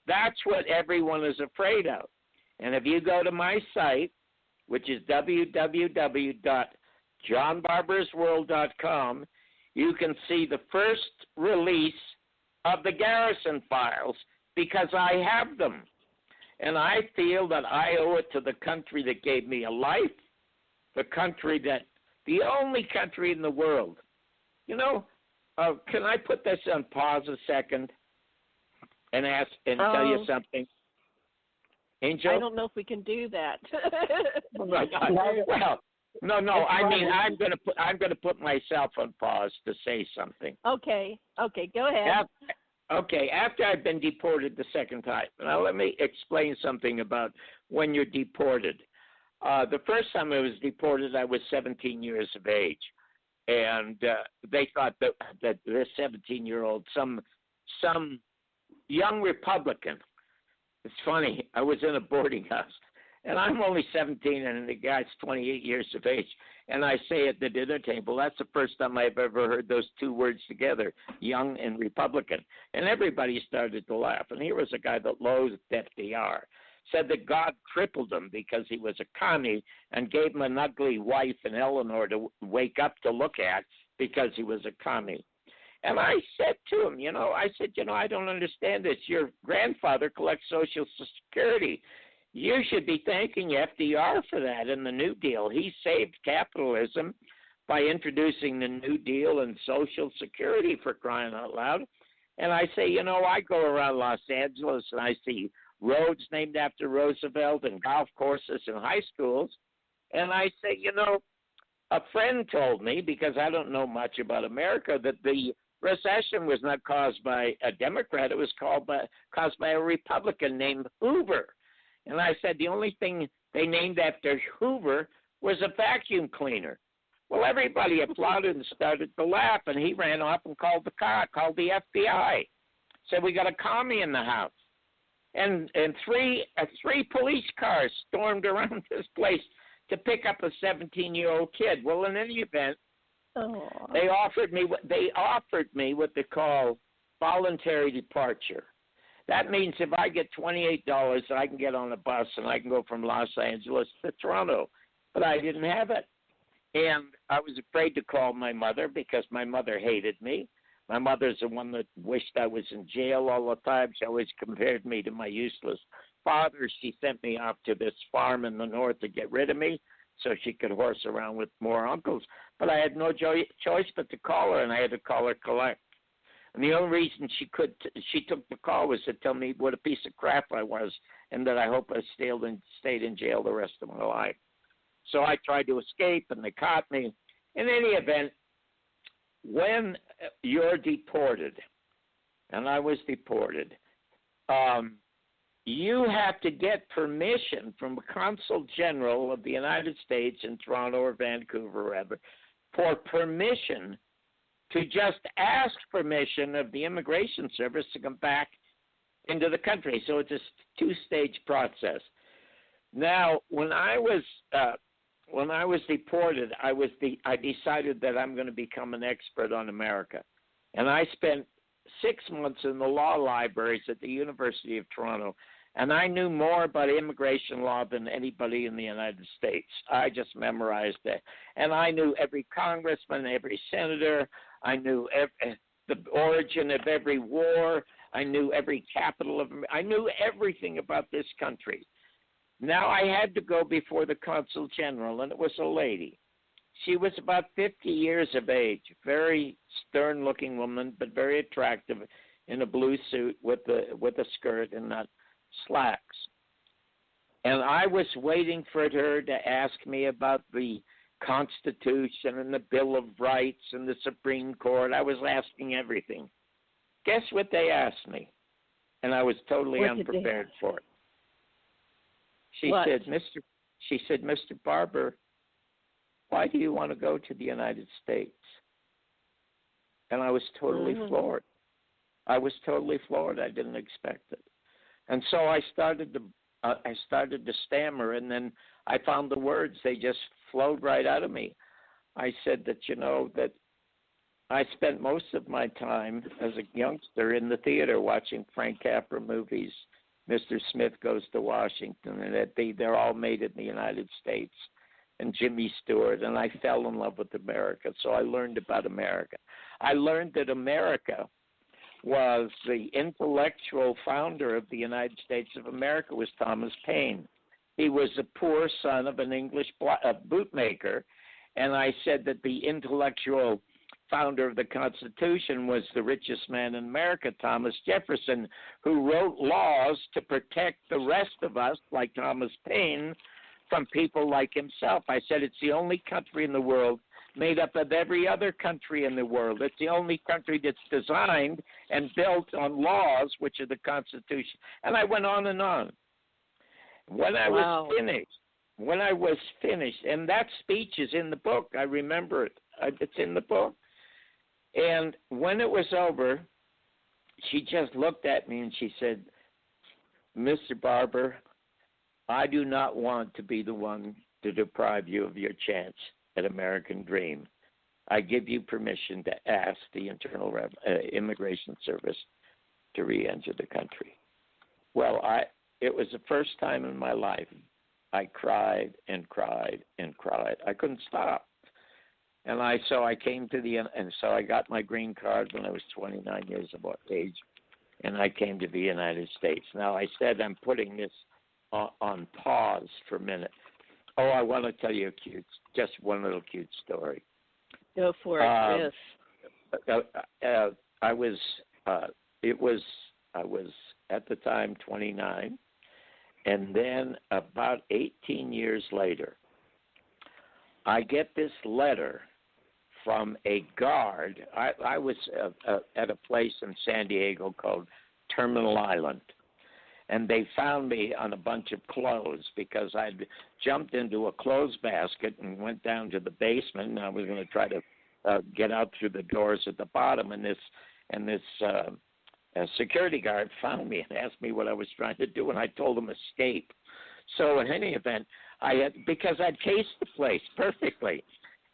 Speaker 4: That's what everyone is afraid of. And if you go to my site, which is www.johnbarbersworld.com, you can see the first release of the Garrison files because I have them. And I feel that I owe it to the country that gave me a life, the only country in the world. Can I put this on pause a second and tell you something? Angel?
Speaker 3: I don't know if we can do that.
Speaker 4: Well, no. I mean, I'm gonna put myself on pause to say something.
Speaker 3: Okay. Go ahead.
Speaker 4: After I've been deported the second time, now let me explain something about when you're deported. The first time I was deported, I was 17 years of age, and they thought that this 17-year-old, some young Republican. It's funny. I was in a boarding house, and I'm only 17, and the guy's 28 years of age. And I say at the dinner table, that's the first time I've ever heard those two words together, young and Republican. And everybody started to laugh. And here was a guy that loathed FDR, said that God crippled him because he was a commie and gave him an ugly wife and Eleanor to wake up to look at because he was a commie. And I said to him, I don't understand this. Your grandfather collects Social Security. You should be thanking FDR for that in the New Deal. He saved capitalism by introducing the New Deal and Social Security, for crying out loud. And I say, I go around Los Angeles and I see roads named after Roosevelt and golf courses and high schools. And I say, a friend told me, because I don't know much about America, that the recession was not caused by a Democrat. It was caused by a Republican named Hoover. And I said the only thing they named after Hoover was a vacuum cleaner. Well, everybody applauded and started to laugh, and he ran off and called the FBI. Said, we got a commie in the house. And three police cars stormed around this place to pick up a 17-year-old kid. Well, in any event, they offered me what they call voluntary departure. That means if I get $28, I can get on a bus and I can go from Los Angeles to Toronto. But I didn't have it. And I was afraid to call my mother because my mother hated me. My mother's the one that wished I was in jail all the time. She always compared me to my useless father. She sent me off to this farm in the north to get rid of me so she could horse around with more uncles. But I had no choice but to call her, and I had to call her collect. And the only reason she took the call was to tell me what a piece of crap I was and that I hope I stayed in jail the rest of my life. So I tried to escape, and they caught me. In any event, when you're deported, and I was deported, you have to get permission from the Consul General of the United States in Toronto or Vancouver, wherever, for permission to just ask permission of the Immigration Service to come back into the country. So it's a two-stage process. Now, when I was deported, I decided that I'm going to become an expert on America. And I spent 6 months in the law libraries at the University of Toronto, and I knew more about immigration law than anybody in the United States. I just memorized it. And I knew every congressman, every senator. I knew the origin of every war. I knew every capital of – I knew everything about this country. Now I had to go before the Consul General, and it was a lady. She was about 50 years of age, very stern-looking woman, but very attractive, in a blue suit with a skirt and slacks. And I was waiting for her to ask me about the Constitution and the Bill of Rights and the Supreme Court. I was asking everything. Guess what they asked me? And I was totally unprepared for it. She said, Mr. Barbour, why do you want to go to the United States? And I was totally floored. I didn't expect it. And so I started to stammer, and then I found the words. They just flowed right out of me. I said that, that I spent most of my time as a youngster in the theater watching Frank Capra movies. Mr. Smith Goes to Washington, and they're all made in the United States, and Jimmy Stewart, and I fell in love with America, so I learned about America. I learned that America was the intellectual founder of the United States of America was Thomas Paine. He was a poor son of an English bootmaker, and I said that the intellectual founder of the Constitution was the richest man in America, Thomas Jefferson, who wrote laws to protect the rest of us, like Thomas Paine, from people like himself. I said it's the only country in the world made up of every other country in the world. It's the only country that's designed and built on laws, which are the Constitution. And I went on and on. When I was finished, and that speech is in the book. I remember it. It's in the book. And when it was over, she just looked at me and she said, Mr. Barbour, I do not want to be the one to deprive you of your chance at American Dream. I give you permission to ask the Internal Immigration Service to re-enter the country. Well, it was the first time in my life I cried and cried and cried. I couldn't stop. And so I got my green card when I was 29 years of age, and I came to the United States. Now, I said I'm putting this on pause for a minute. Oh, I want to tell you just one little cute story.
Speaker 3: Go for it, yes.
Speaker 4: I was at the time 29, and then about 18 years later, I get this letter from a guard. I was at a place in San Diego called Terminal Island, and they found me on a bunch of clothes because I'd jumped into a clothes basket and went down to the basement, and I was going to try to get out through the doors at the bottom, and this security guard found me and asked me what I was trying to do, and I told him escape. So in any event, because I'd cased the place perfectly.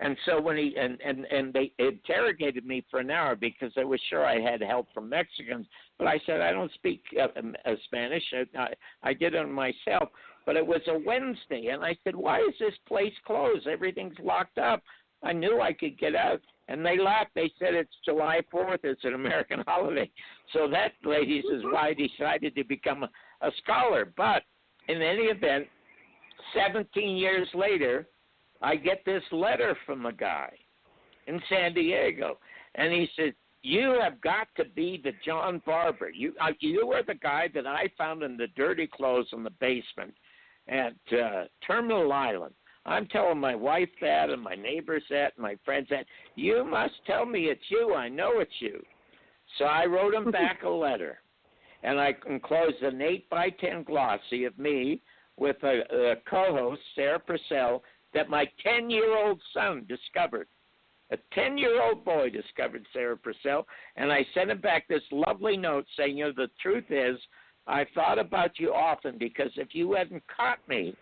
Speaker 4: And so when and they interrogated me for an hour because they were sure I had help from Mexicans, but I said I don't speak Spanish. I did it myself, but it was a Wednesday, and I said, why is this place closed? Everything's locked up. I knew I could get out, and they laughed. They said it's July 4th. It's an American holiday. So that, ladies, is why I decided to become a scholar. But in any event, 17 years later, I get this letter from a guy in San Diego, and he said, you have got to be the John Barbour. You are the guy that I found in the dirty clothes in the basement at Terminal Island. I'm telling my wife that and my neighbors that and my friends that. You must tell me it's you. I know it's you. So I wrote him back a letter, and I enclosed an 8x10 glossy of me with a co-host, Sarah Purcell, that my 10-year-old son discovered. A 10-year-old boy discovered Sarah Purcell, and I sent him back this lovely note saying, the truth is, I've thought about you often because if you hadn't caught me,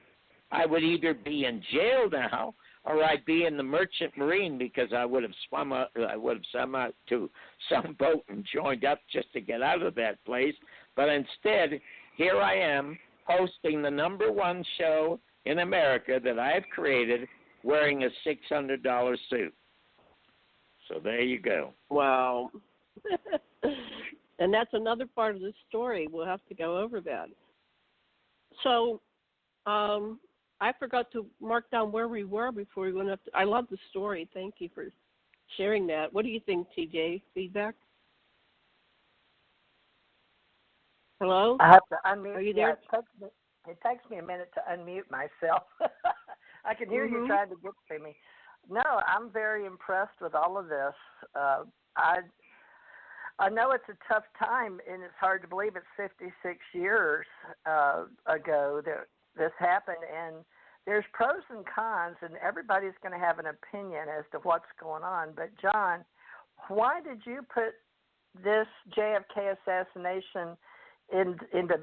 Speaker 4: I would either be in jail now or I'd be in the Merchant Marine because I would have swum out to some boat and joined up just to get out of that place. But instead, here I am hosting the #1 show in America that I've created wearing a $600 suit. So there you go.
Speaker 3: Wow. And that's another part of the story. We'll have to go over that. So I forgot to mark down where we were before we went up. I love the story. Thank you for sharing that. What do you think, TJ? Feedback? Hello?
Speaker 5: I have to unmute.
Speaker 3: Are you there?
Speaker 5: It takes me a minute to unmute myself. I can hear you trying to get to me. No, I'm very impressed with all of this. I know it's a tough time, and it's hard to believe it's 56 years ago that this happened. And there's pros and cons, and everybody's going to have an opinion as to what's going on. But, John, why did you put this JFK assassination into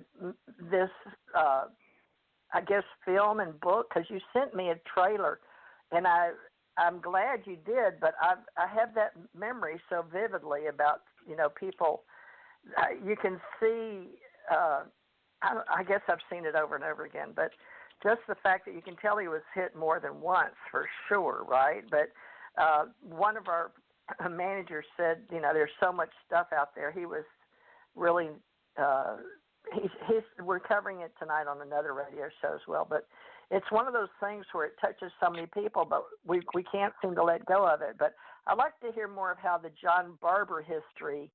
Speaker 5: this, I guess, film and book? Because you sent me a trailer, and I'm glad you did, but I have that memory so vividly about, people. You can see, I guess I've seen it over and over again, but just the fact that you can tell he was hit more than once for sure, right? But one of our managers said, there's so much stuff out there. He was really, we're covering it tonight on another radio show as well, but it's one of those things where it touches so many people, but we can't seem to let go of it. But I'd like to hear more of how the John Barbour history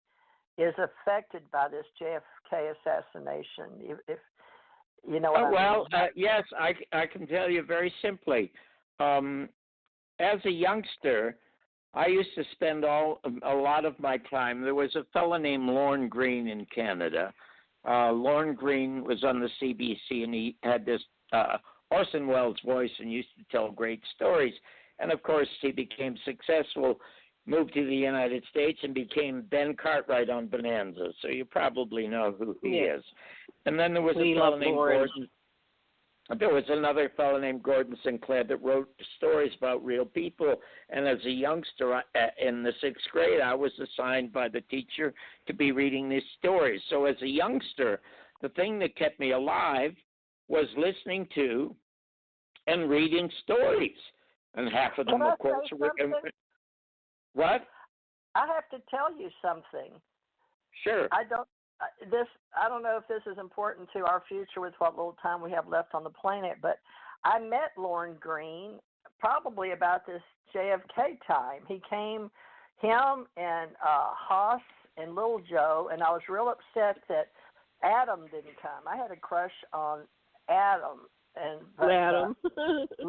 Speaker 5: is affected by this JFK assassination. If you know what I mean.
Speaker 4: Yes, I can tell you very simply. As a youngster, I used to spend a lot of my time. There was a fellow named Lorne Greene in Canada. Lorne Greene was on the CBC, and he had this Orson Welles voice and used to tell great stories. And, of course, he became successful, moved to the United States, and became Ben Cartwright on Bonanza. So you probably know who he is. And then there was a fellow named Gordon. There was another fellow named Gordon Sinclair that wrote stories about real people. And as a youngster in the 6th grade, I was assigned by the teacher to be reading these stories. So as a youngster, the thing that kept me alive was listening to and reading stories. And half of them, of course, were... What?
Speaker 5: I have to tell you something.
Speaker 4: Sure.
Speaker 5: I don't know if this is important to our future with what little time we have left on the planet, but I met Lorne Greene probably about this JFK time. Him and Haas and Little Joe, and I was real upset that Adam didn't come. I had a crush on Adam. But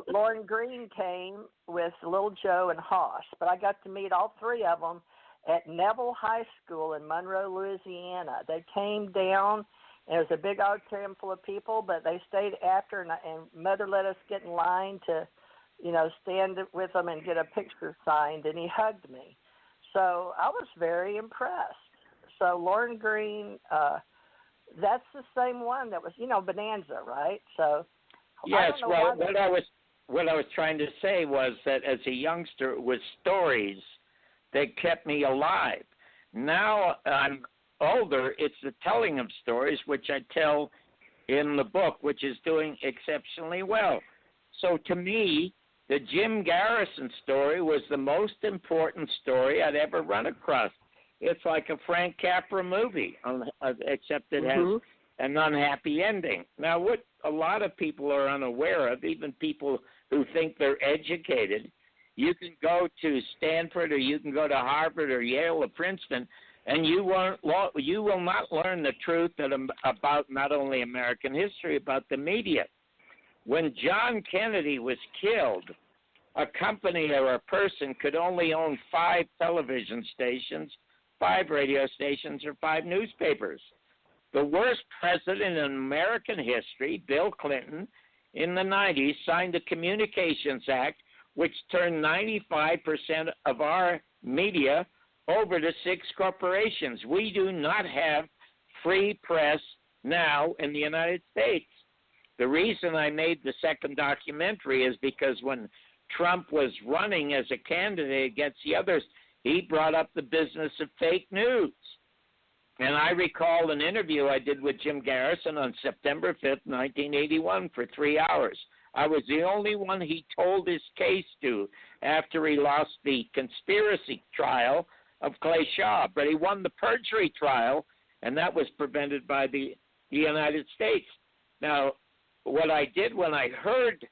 Speaker 5: Lorne Greene came with Little Joe and Haas, but I got to meet all three of them at Neville High School in Monroe, Louisiana. They came down And it was a big auditorium full of people, but they stayed after, and Mother let us get in line to, stand with him and get a picture signed, and he hugged me. So I was very impressed. So Lauren Green, that's the same one that was, Bonanza, right? So
Speaker 4: yes. Well, what I was trying to say was that as a youngster, it was stories that kept me alive. Now I'm older, it's the telling of stories, which I tell in the book, which is doing exceptionally well. So to me, the Jim Garrison story was the most important story I'd ever run across. It's like a Frank Capra movie, except it has an unhappy ending. Now, what a lot of people are unaware of, even people who think they're educated, you can go to Stanford or you can go to Harvard or Yale or Princeton, and you will not learn the truth about not only American history, about the media. When John Kennedy was killed, a company or a person could only own 5 television stations, 5 radio stations, or 5 newspapers. The worst president in American history, Bill Clinton, in the 90s, signed the Communications Act, which turned 95% of our media over to 6 corporations. We do not have free press now in the United States. The reason I made the second documentary is because when Trump was running as a candidate against the others, he brought up the business of fake news. And I recall an interview I did with Jim Garrison on September 5th, 1981, for 3 hours. I was the only one he told his case to after he lost the conspiracy trial of Clay Shaw. But he won the perjury trial, and that was prevented by the United States. Now, what I did when I heard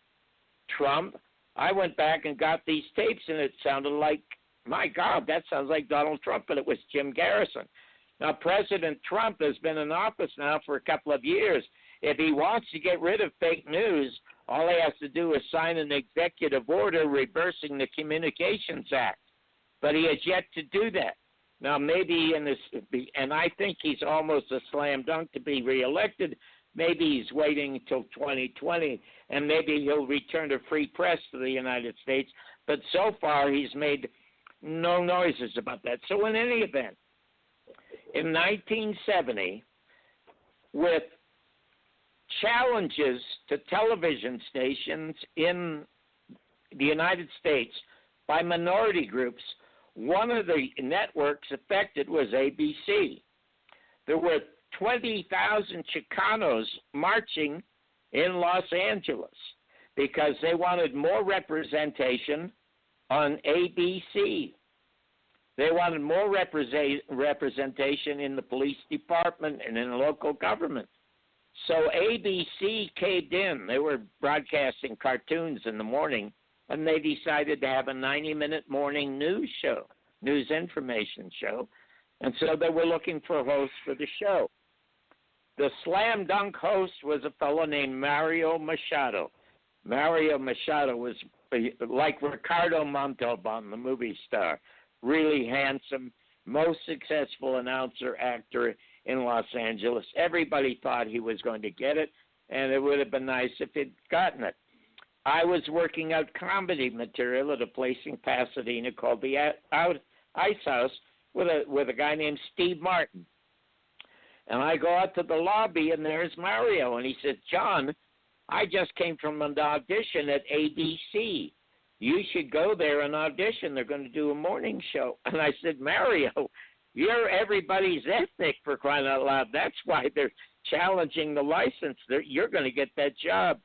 Speaker 4: Trump, I went back and got these tapes, and it sounded like, my God, that sounds like Donald Trump, but it was Jim Garrison. Now, President Trump has been in office now for a couple of years. If he wants to get rid of fake news, all he has to do is sign an executive order reversing the Communications Act. But he has yet to do that. Now, maybe and I think he's almost a slam dunk to be reelected. Maybe he's waiting until 2020, and maybe he'll return to free press to the United States. But so far, he's made no noises about that. So in any event, in 1970, with challenges to television stations in the United States by minority groups, one of the networks affected was ABC. There were 20,000 Chicanos marching in Los Angeles because they wanted more representation on ABC. They wanted more representation in the police department and in local government. So ABC caved in. They were broadcasting cartoons in the morning, and they decided to have a 90-minute morning news information show. And so they were looking for hosts for the show. The slam dunk host was a fellow named Mario Machado. Mario Machado was like Ricardo Montalban, the movie star, really handsome, most successful announcer, actor in Los Angeles. Everybody thought he was going to get it, and it would have been nice if he'd gotten it. I was working out comedy material at a place in Pasadena called the Ice House with a guy named Steve Martin. And I go out to the lobby, and there's Mario, and he said, "John, I just came from an audition at ABC. You should go there and audition. They're going to do a morning show." And I said, "Mario, you're everybody's ethnic, for crying out loud. That's why they're challenging the license. You're going to get that job."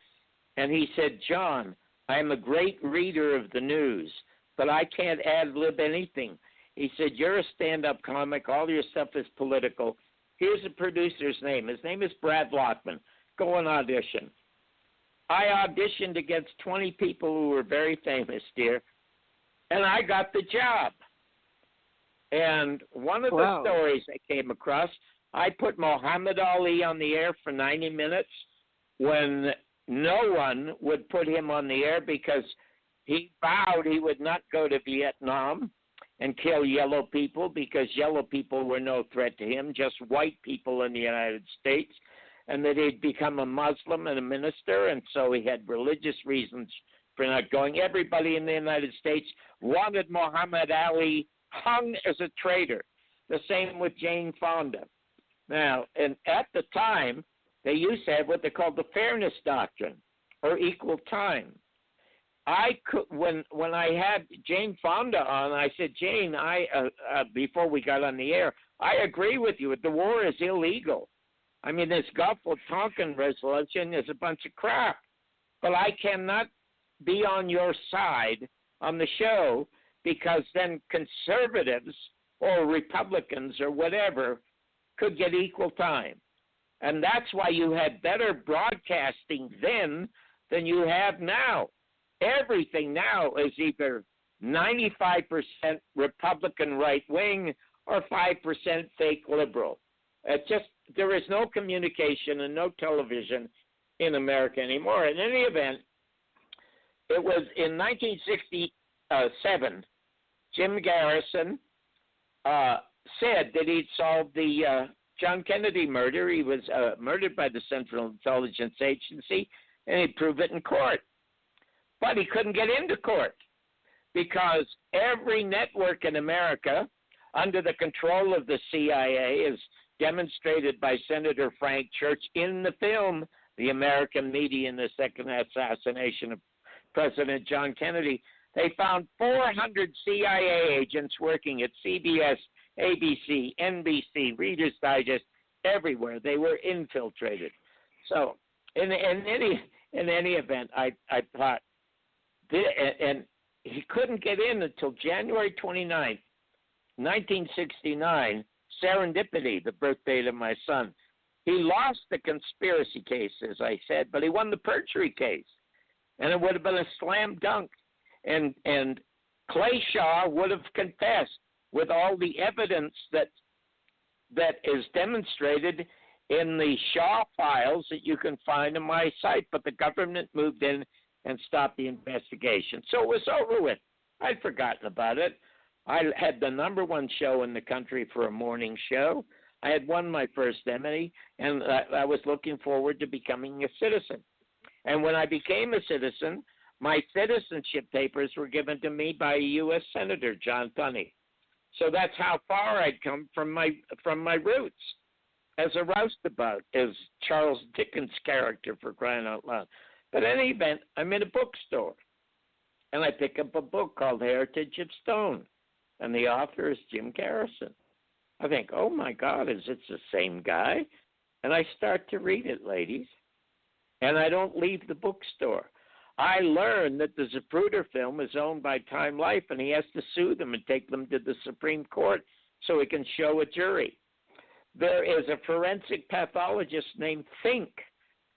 Speaker 4: And he said, "John, I'm a great reader of the news, but I can't ad-lib anything." He said, "You're a stand-up comic. All your stuff is political. Here's the producer's name. His name is Brad Lockman. Go and audition." I auditioned against 20 people who were very famous, dear, and I got the job. And one of the stories I came across, I put Mohammed Ali on the air for 90 minutes when no one would put him on the air because he vowed he would not go to Vietnam and kill yellow people because yellow people were no threat to him, just white people in the United States. and that he'd become a Muslim and a minister, and so he had religious reasons for not going. Everybody in the United States wanted Muhammad Ali hung as a traitor. The same with Jane Fonda. Now, and at the time, they used to have what they called the fairness doctrine, or equal time. I could, when I had Jane Fonda on, I said, Jane, before we got on the air, I agree with you. The war is illegal. I mean, this Gulf of Tonkin resolution is a bunch of crap. But I cannot be on your side on the show because then conservatives or Republicans or whatever could get equal time. And that's why you had better broadcasting then than you have now. Everything now is either 95% Republican right wing or 5% fake liberal. There is no communication and no television in America anymore. In any event, it was in 1967, Jim Garrison said that he'd solved the John Kennedy murder. He was murdered by the Central Intelligence Agency, and he'd prove it in court. But he couldn't get into court because every network in America, under the control of the CIA, as demonstrated by Senator Frank Church in the film, The American Media in the Second Assassination of President John Kennedy, they found 400 CIA agents working at CBS, ABC, NBC, Reader's Digest, everywhere. They were infiltrated. So in any event, I thought, and he couldn't get in until January 29th, 1969, serendipity, the birth date of my son. He lost the conspiracy case, as I said, but he won the perjury case. And it would have been a slam dunk. And Clay Shaw would have confessed with all the evidence that is demonstrated in the Shaw files that you can find on my site. But the government moved in and stopped the investigation. So it was over with. I'd forgotten about it. I had the #1 show in the country for a morning show. I had won my first Emmy, and I was looking forward to becoming a citizen. And when I became a citizen, my citizenship papers were given to me by a U.S. Senator, John Tunney. So that's how far I'd come from my roots as a roustabout, as Charles Dickens' character, for crying out loud. But in any event, I'm in a bookstore, and I pick up a book called Heritage of Stone, and the author is Jim Garrison. I think, oh, my God, is it the same guy? And I start to read it, ladies, and I don't leave the bookstore. I learn that the Zapruder film is owned by Time Life, and he has to sue them and take them to the Supreme Court so he can show a jury. There is a forensic pathologist named Fink,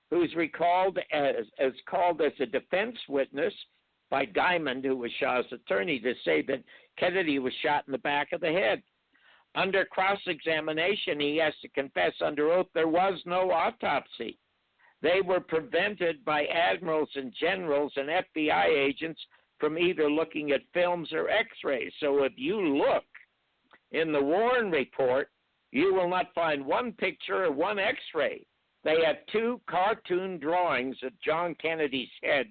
Speaker 4: who's recalled as called as a defense witness by Diamond, who was Shaw's attorney, to say that Kennedy was shot in the back of the head. Under cross-examination, he has to confess under oath there was no autopsy. They were prevented by admirals and generals and FBI agents from either looking at films or x-rays. So if you look in the Warren report, you will not find one picture or one x-ray. They have 2 cartoon drawings of John Kennedy's head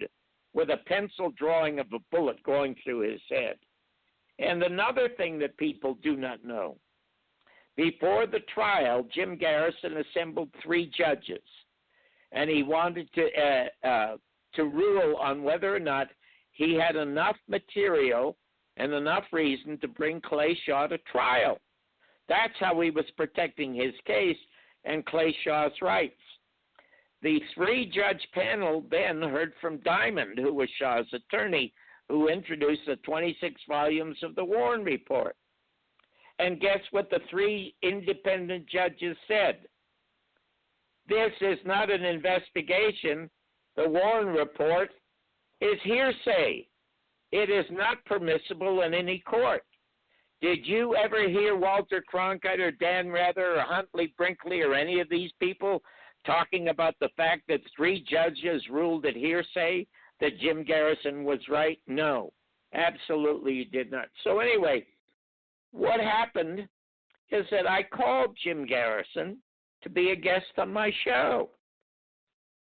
Speaker 4: with a pencil drawing of a bullet going through his head. And another thing that people do not know, before the trial, Jim Garrison assembled 3 judges, and he wanted to rule on whether or not he had enough material and enough reason to bring Clay Shaw to trial. That's how he was protecting his case and Clay Shaw's rights. The 3-judge panel then heard from Diamond, who was Shaw's attorney, who introduced the 26 volumes of the Warren Report. And guess what the 3 independent judges said? This is not an investigation. The Warren Report is hearsay. It is not permissible in any court. Did you ever hear Walter Cronkite or Dan Rather or Huntley Brinkley or any of these people talking about the fact that 3 judges ruled it hearsay, that Jim Garrison was right? No, absolutely you did not. So anyway, what happened is that I called Jim Garrison to be a guest on my show.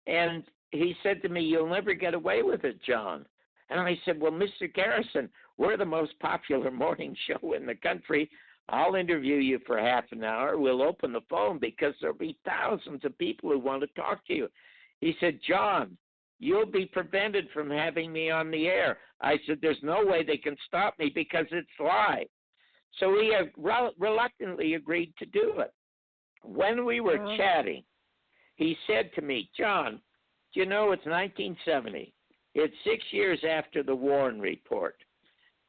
Speaker 4: And he said to me, "You'll never get away with it, John." And I said, "Well, Mr. Garrison, we're the most popular morning show in the country. I'll interview you for half an hour. We'll open the phone because there'll be thousands of people who want to talk to you." He said, "John, you'll be prevented from having me on the air." I said, "There's no way they can stop me because it's live." So he reluctantly agreed to do it. When we were chatting, he said to me, "John, do you know it's 1970? It's 6 years after the Warren Report.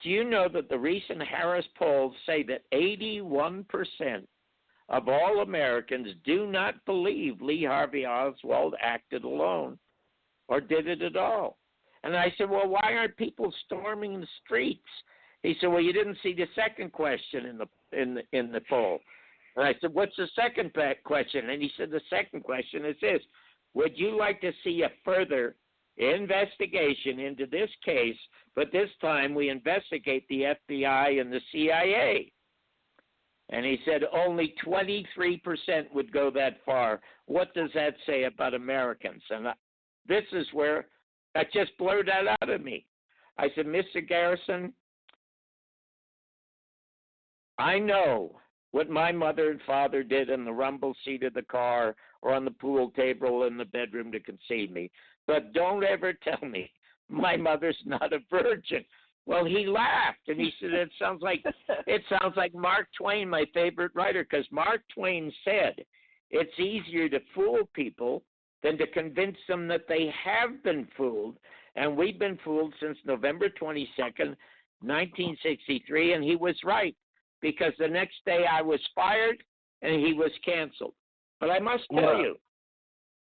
Speaker 4: Do you know that the recent Harris polls say that 81% of all Americans do not believe Lee Harvey Oswald acted alone or did it at all?" And I said, "Well, why aren't people storming the streets?" He said, "Well, you didn't see the second question in the poll." And I said, "What's the second question?" And he said, "The second question is this: would you like to see a further investigation into this case, but this time we investigate the FBI and the CIA?" And he said only 23% would go that far. What does that say about Americans? And this is where that just blurted out of me. I said, "Mr. Garrison, I know what my mother and father did in the rumble seat of the car or on the pool table in the bedroom to conceive me. But don't ever tell me my mother's not a virgin." Well, he laughed, and he said, it sounds like Mark Twain, my favorite writer, because Mark Twain said it's easier to fool people than to convince them that they have been fooled. And we've been fooled since November 22nd, 1963, and he was right, because the next day I was fired and he was canceled. But I must tell you,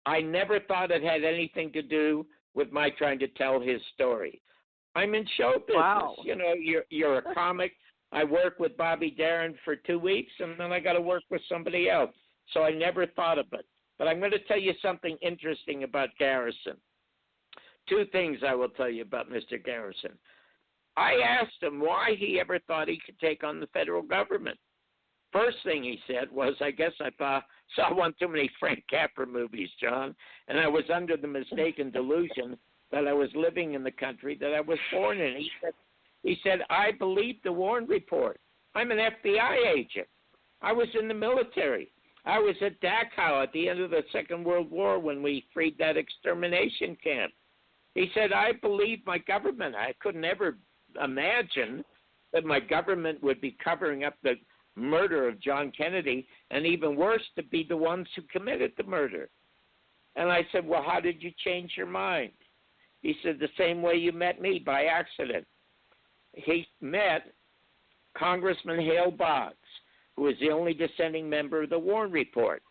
Speaker 4: I never thought it had anything to do with my trying to tell his story. I'm in show business.
Speaker 3: Wow.
Speaker 4: You know, you're a comic. I work with Bobby Darin for 2 weeks, and then I got to work with somebody else. So I never thought of it. But I'm going to tell you something interesting about Garrison. 2 things I will tell you about Mr. Garrison. I asked him why he ever thought he could take on the federal government. First thing he said was, "I guess I saw one too many Frank Capra movies, John, and I was under the mistaken delusion that I was living in the country that I was born in." He said, "I believed the Warren Report. I'm an FBI agent. I was in the military. I was at Dachau at the end of the Second World War when we freed that extermination camp." He said, "I believed my government. I could never imagine that my government would be covering up the murder of John Kennedy, and even worse, to be the ones who committed the murder." And I said, "Well, how did you change your mind?" He said, "The same way you met me, by accident." He met Congressman Hale Boggs, who was the only dissenting member of the Warren Report.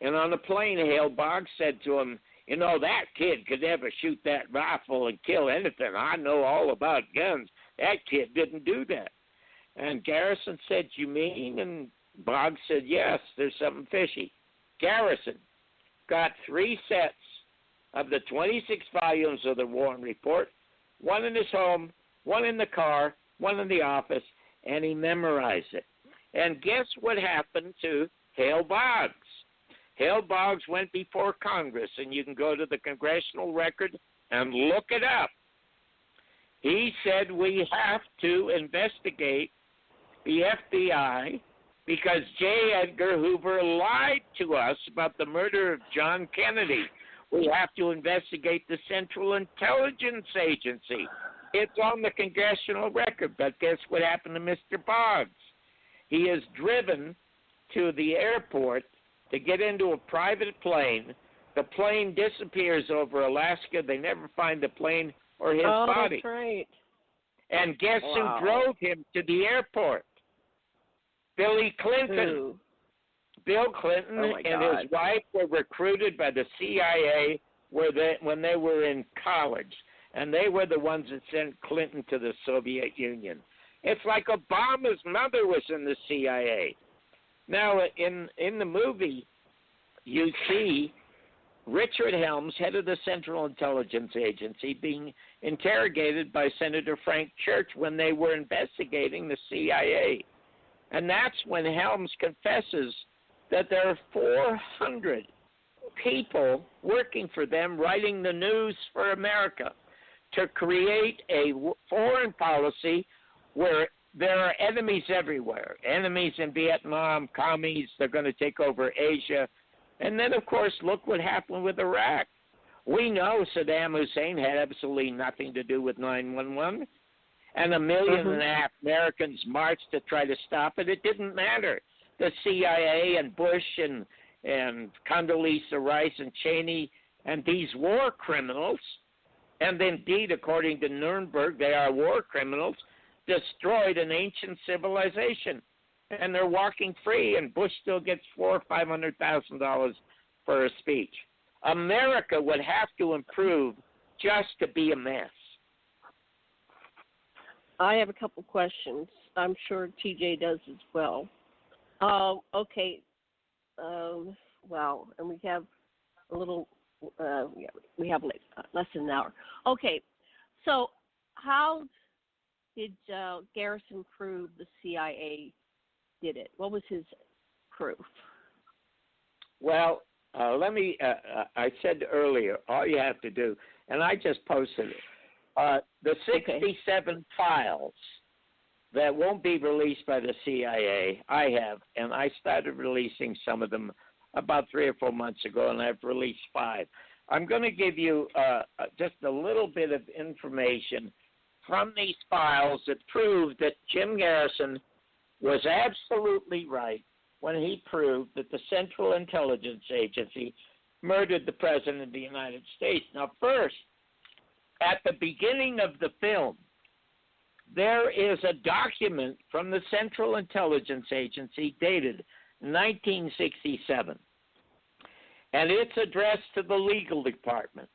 Speaker 4: And on the plane, Hale Boggs said to him, "You know, that kid could never shoot that rifle and kill anything. I know all about guns. That kid didn't do that." And Garrison said, "You mean?" And Boggs said, "Yes, there's something fishy." Garrison got 3 sets of the 26 volumes of the Warren Report, 1 in his home, 1 in the car, 1 in the office, and he memorized it. And guess what happened to Hale Boggs? Hale Boggs went before Congress, and you can go to the congressional record and look it up. He said, "We have to investigate the FBI because J. Edgar Hoover lied to us about the murder of John Kennedy. We have to investigate the Central Intelligence Agency." It's on the congressional record, but guess what happened to Mr. Boggs? He is driven to the airport to get into a private plane. The plane disappears over Alaska. They never find the plane or his body.
Speaker 3: That's right.
Speaker 4: And guess who drove him to the airport? Billy Clinton.
Speaker 3: Ooh.
Speaker 4: Bill Clinton and his wife were recruited by the CIA when they were in college, and they were the ones that sent Clinton to the Soviet Union. It's like Obama's mother was in the CIA. Now, in the movie, you see Richard Helms, head of the Central Intelligence Agency, being interrogated by Senator Frank Church when they were investigating the CIA. And that's when Helms confesses that there are 400 people working for them writing the news for America to create a foreign policy where there are enemies everywhere. Enemies in Vietnam, commies, they're going to take over Asia. And then, of course, look what happened with Iraq. We know Saddam Hussein had absolutely nothing to do with 9/11, and 1.5 million Americans marched to try to stop it. It didn't matter. The CIA and Bush and Condoleezza Rice and Cheney and these war criminals, and indeed, according to Nuremberg, they are war criminals, destroyed an ancient civilization. And they're walking free, and Bush still gets $400,000 or $500,000 for a speech. America would have to improve just to be a mess.
Speaker 3: I have a couple questions. I'm sure TJ does as well. Okay. Wow. And we have a little, we have less than an hour. Okay. So how did Garrison prove the CIA did it? What was his proof? Well,
Speaker 4: let me, I said earlier, all you have to do, and I just posted it, the 67 files that won't be released by the CIA, I have, and I started releasing some of them about 3 or 4 months ago, and I've released 5. I'm going to give you just a little bit of information from these files that prove that Jim Garrison was absolutely right when he proved that the Central Intelligence Agency murdered the President of the United States. Now, first, at the beginning of the film, there is a document from the Central Intelligence Agency dated 1967, and it's addressed to the legal department.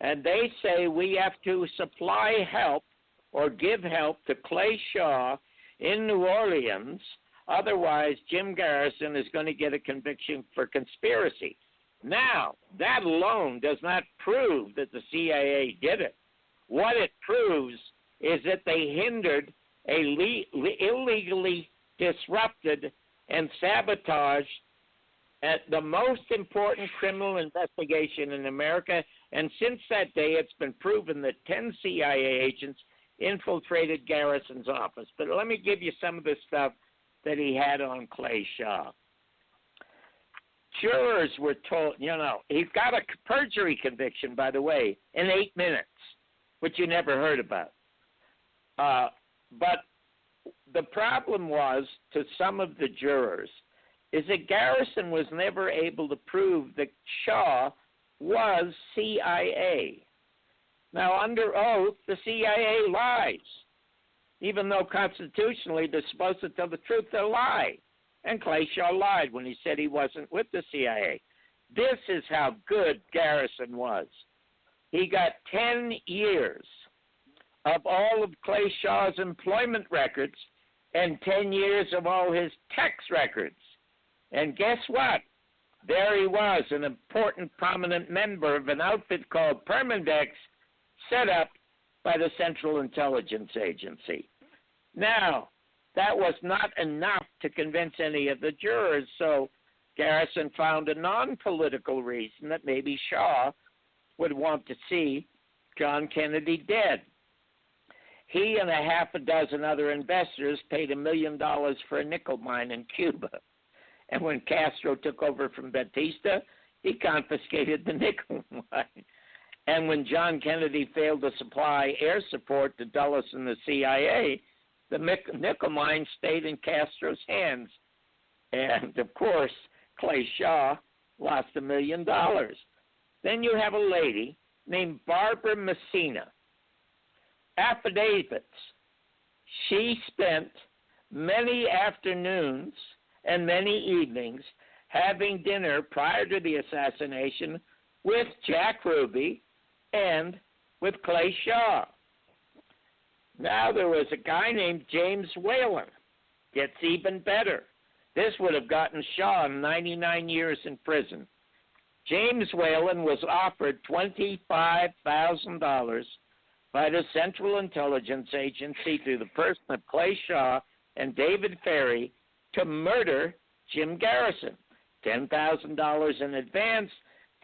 Speaker 4: And they say we have to supply help or give help to Clay Shaw in New Orleans. Otherwise, Jim Garrison is going to get a conviction for conspiracy. Now, that alone does not prove that the CIA did it. What it proves is that they hindered illegally disrupted and sabotaged the most important criminal investigation in America. And since that day, it's been proven that 10 CIA agents infiltrated Garrison's office. But let me give you some of the stuff that he had on Clay Shaw. Jurors were told, he's got a perjury conviction, by the way, in 8 minutes, which you never heard about. But the problem was, to some of the jurors, is that Garrison was never able to prove that Shaw was CIA. Now, under oath, the CIA lies. Even though constitutionally they're supposed to tell the truth, they lie. And Clay Shaw lied when he said he wasn't with the CIA. This is how good Garrison was. He got 10 years of all of Clay Shaw's employment records and 10 years of all his tax records. And guess what? There he was, an important, prominent member of an outfit called Permindex, set up by the Central Intelligence Agency. Now, that was not enough to convince any of the jurors, so Garrison found a non-political reason that maybe Shaw would want to see John Kennedy dead. He and a half a dozen other investors paid $1 million for a nickel mine in Cuba. And when Castro took over from Batista, he confiscated the nickel mine. And when John Kennedy failed to supply air support to Dulles and the CIA, the nickel mine stayed in Castro's hands. And, of course, Clay Shaw lost $1 million. Then you have a lady named Barbara Messina. Affidavits. She spent many afternoons and many evenings having dinner prior to the assassination with Jack Ruby and with Clay Shaw. Now there was a guy named James Whalen. Gets even better. This would have gotten Shaw 99 years in prison. James Whalen was offered $25,000 by the Central Intelligence Agency through the person of Clay Shaw and David Ferry to murder Jim Garrison. $10,000 in advance,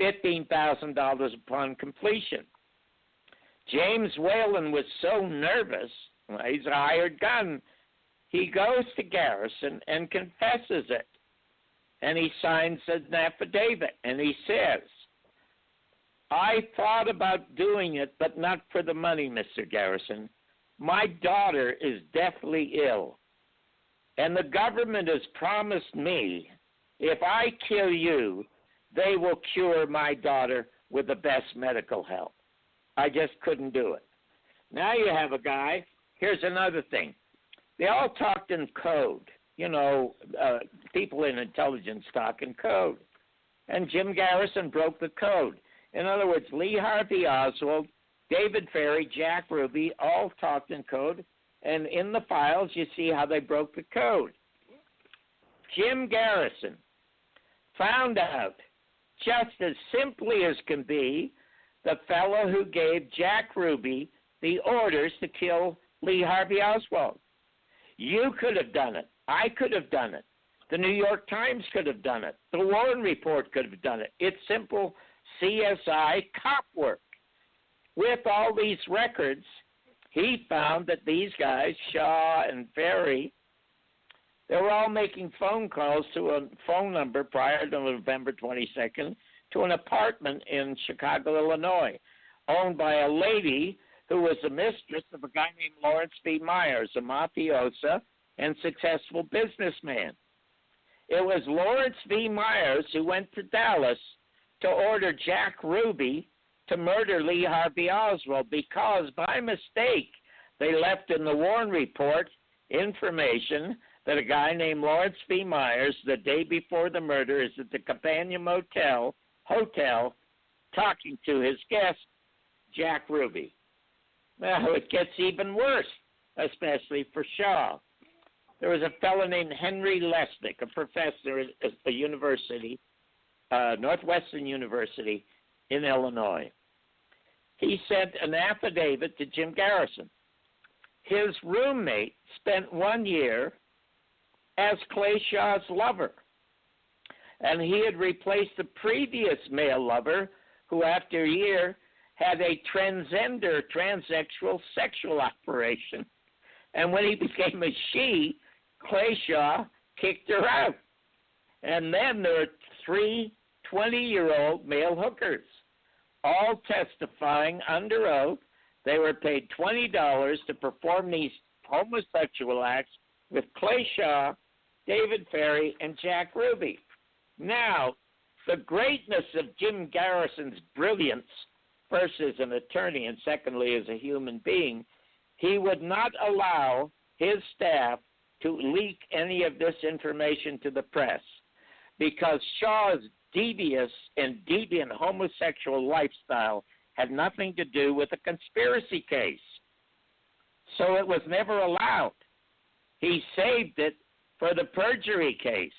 Speaker 4: $15,000 upon completion. James Whalen was so nervous, he's a hired gun, he goes to Garrison and confesses it. And he signs an affidavit, and he says, I thought about doing it, but not for the money, Mr. Garrison. My daughter is deathly ill, and the government has promised me if I kill you, they will cure my daughter with the best medical help. I just couldn't do it. Now you have a guy. Here's another thing. They all talked in code. You know, people in intelligence talk in code. And Jim Garrison broke the code. In other words, Lee Harvey Oswald, David Ferrie, Jack Ruby all talked in code. And in the files, you see how they broke the code. Jim Garrison found out, just as simply as can be, the fellow who gave Jack Ruby the orders to kill Lee Harvey Oswald. You could have done it. I could have done it. The New York Times could have done it. The Warren Report could have done it. It's simple CSI cop work. With all these records, he found that these guys, Shaw and Ferrie, they were all making phone calls to a phone number prior to November 22nd to an apartment in Chicago, Illinois, owned by a lady who was the mistress of a guy named Lawrence B. Myers, a mafiosa and successful businessman. It was Lawrence V. Myers who went to Dallas to order Jack Ruby to murder Lee Harvey Oswald because, by mistake, they left in the Warren Report information that a guy named Lawrence V. Myers, the day before the murder, is at the Campania Hotel talking to his guest, Jack Ruby. Well, it gets even worse, especially for Shaw. There was a fellow named Henry Lesnick, a professor at a university, Northwestern University in Illinois. He sent an affidavit to Jim Garrison. His roommate spent 1 year as Clay Shaw's lover, and he had replaced the previous male lover who, after a year, had a transgender, transsexual sexual operation. And when he became a she, Clay Shaw kicked her out. And then there were 3 20-year-old male hookers, all testifying under oath. They were paid $20 to perform these homosexual acts with Clay Shaw, David Ferrie, and Jack Ruby. Now, the greatness of Jim Garrison's brilliance, first as an attorney and secondly as a human being, he would not allow his staff to leak any of this information to the press because Shaw's devious and deviant homosexual lifestyle had nothing to do with a conspiracy case. So it was never allowed. He saved it for the perjury case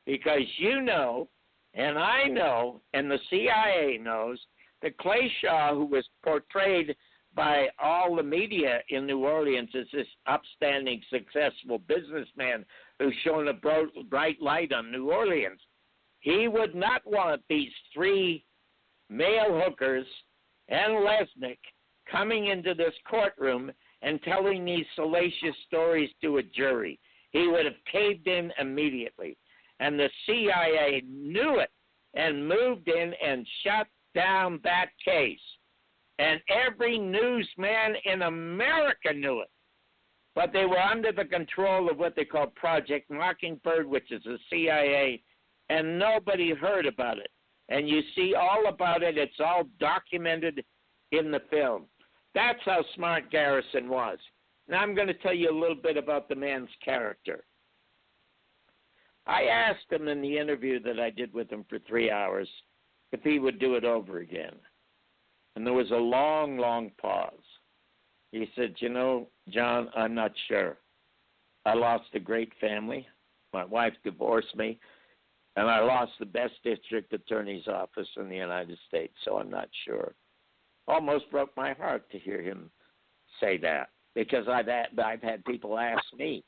Speaker 4: because you know, and I know, and the CIA knows, that Clay Shaw, who was portrayed by all the media in New Orleans as this upstanding, successful businessman who's shown a bright light on New Orleans, he would not want these 3 male hookers and Lesnick coming into this courtroom and telling these salacious stories to a jury. He would have caved in immediately. And the CIA knew it and moved in and shut down that case. And every newsman in America knew it. But they were under the control of what they call Project Mockingbird, which is the CIA, and nobody heard about it. And you see all about it. It's all documented in the film. That's how smart Garrison was. Now I'm going to tell you a little bit about the man's character. I asked him in the interview that I did with him for 3 hours if he would do it over again. And there was a long, long pause. He said, you know, John, I'm not sure. I lost a great family. My wife divorced me. And I lost the best district attorney's office in the United States, so I'm not sure. Almost broke my heart to hear him say that because I've had people ask me,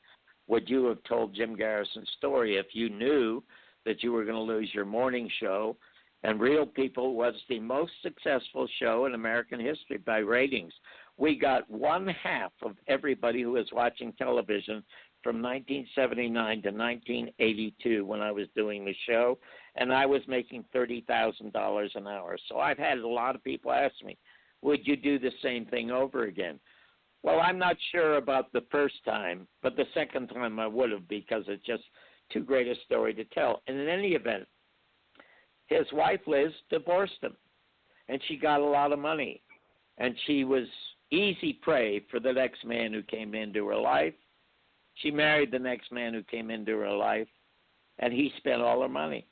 Speaker 4: would you have told Jim Garrison's story if you knew that you were going to lose your morning show. And Real People was the most successful show in American history by ratings. We got 1/2 of everybody who was watching television from 1979 to 1982 when I was doing the show, and I was making $30,000 an hour. So I've had a lot of people ask me, would you do the same thing over again? Well, I'm not sure about the first time, but the second time I would have, because it's just too great a story to tell. And in any event, his wife, Liz, divorced him, and she got a lot of money. And she was easy prey for the next man who came into her life. She married the next man who came into her life, and he spent all her money.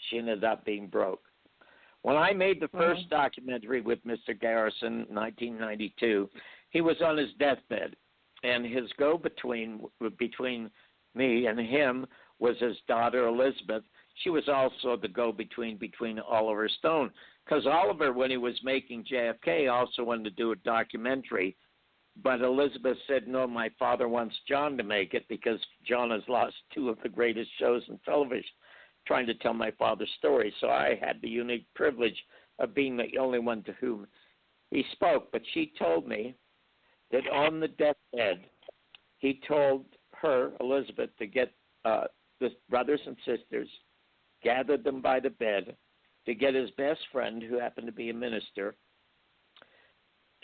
Speaker 4: She ended up being broke. When I made the first documentary with Mr. Garrison in 1992, he was on his deathbed, and his go-between between me and him was his daughter, Elizabeth. She was also the go-between between Oliver Stone, because Oliver, when he was making JFK, also wanted to do a documentary, but Elizabeth said, no, my father wants John to make it because John has lost 2 of the greatest shows in television trying to tell my father's story. So I had the unique privilege of being the only one to whom he spoke. But she told me that on the deathbed, he told her, Elizabeth, to get the brothers and sisters, gathered them by the bed, to get his best friend, who happened to be a minister,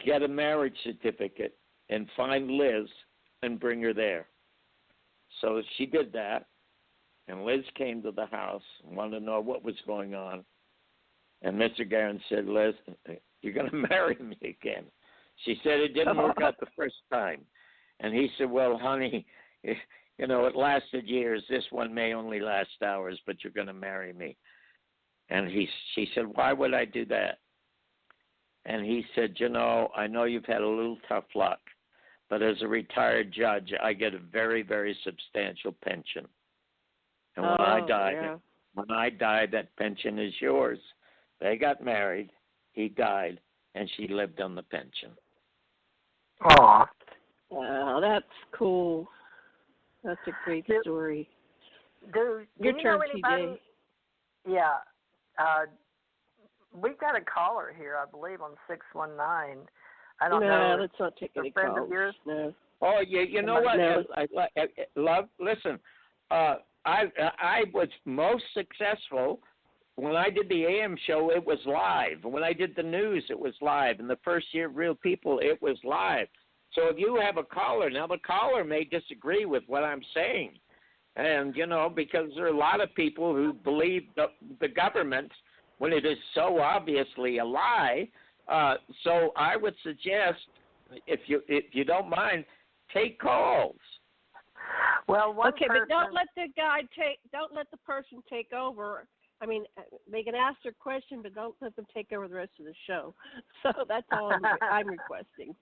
Speaker 4: get a marriage certificate, and find Liz and bring her there. So she did that, and Liz came to the house and wanted to know what was going on. And Mr. Garrison said, Liz, you're going to marry me again. She said it didn't work out the first time. And he said, well, honey, you know, it lasted years. This one may only last hours, but you're going to marry me. And she said, why would I do that? And he said, you know you've had a little tough luck, but as a retired judge, I get a very, very substantial pension. And when I died, that pension is yours. They got married, he died, and she lived on the pension.
Speaker 5: Aw.
Speaker 3: Wow, that's cool. That's a great story.
Speaker 5: Do
Speaker 3: Your
Speaker 5: you
Speaker 3: turn,
Speaker 5: know anybody?
Speaker 3: TJ.
Speaker 5: Yeah. We've got a caller here, I believe, on 619. I don't know.
Speaker 3: No, let's not take any
Speaker 5: friend
Speaker 3: calls.
Speaker 5: of yours?
Speaker 3: No.
Speaker 4: Oh, you know what?
Speaker 3: No.
Speaker 4: Love, listen, I was most successful when I did the AM show. It was live. When I did the news, it was live. In the first year of Real People, it was live. So if you have a caller, now the caller may disagree with what I'm saying. And, you know, because there are a lot of people who believe the government when it is so obviously a lie. So I would suggest, if you don't mind, take calls.
Speaker 5: Well, one
Speaker 3: okay,
Speaker 5: person...
Speaker 3: but don't let the person take over. I mean, they can ask their question, but don't let them take over the rest of the show. So that's all I'm requesting.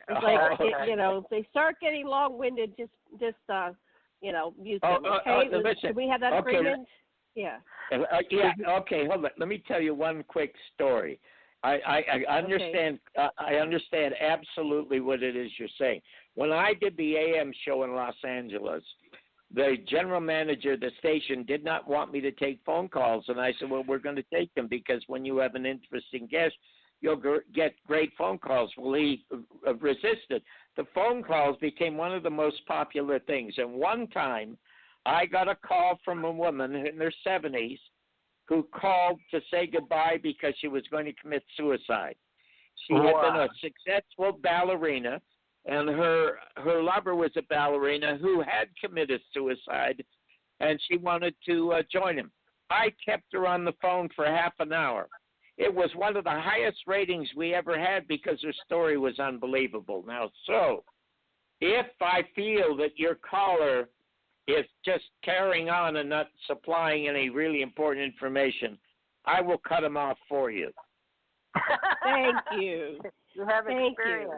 Speaker 3: It's like, if they start getting long-winded, just mute them. Okay, can we have that agreement? Yeah.
Speaker 4: Okay, hold on. Let me tell you one quick story. I understand. I understand absolutely what it is you're saying. When I did the AM show in Los Angeles, the general manager of the station did not want me to take phone calls, and I said, well, we're going to take them because when you have an interesting guest, you'll get great phone calls. Well, he resisted. The phone calls became one of the most popular things. And one time, I got a call from a woman in her 70s who called to say goodbye because she was going to commit suicide. She had been a successful ballerina, and her lover was a ballerina who had committed suicide, and she wanted to join him. I kept her on the phone for half an hour. It was one of the highest ratings we ever had because her story was unbelievable. Now, so if I feel that your caller is just carrying on and not supplying any really important information, I will cut him off for you.
Speaker 3: Thank you.
Speaker 5: You have experience.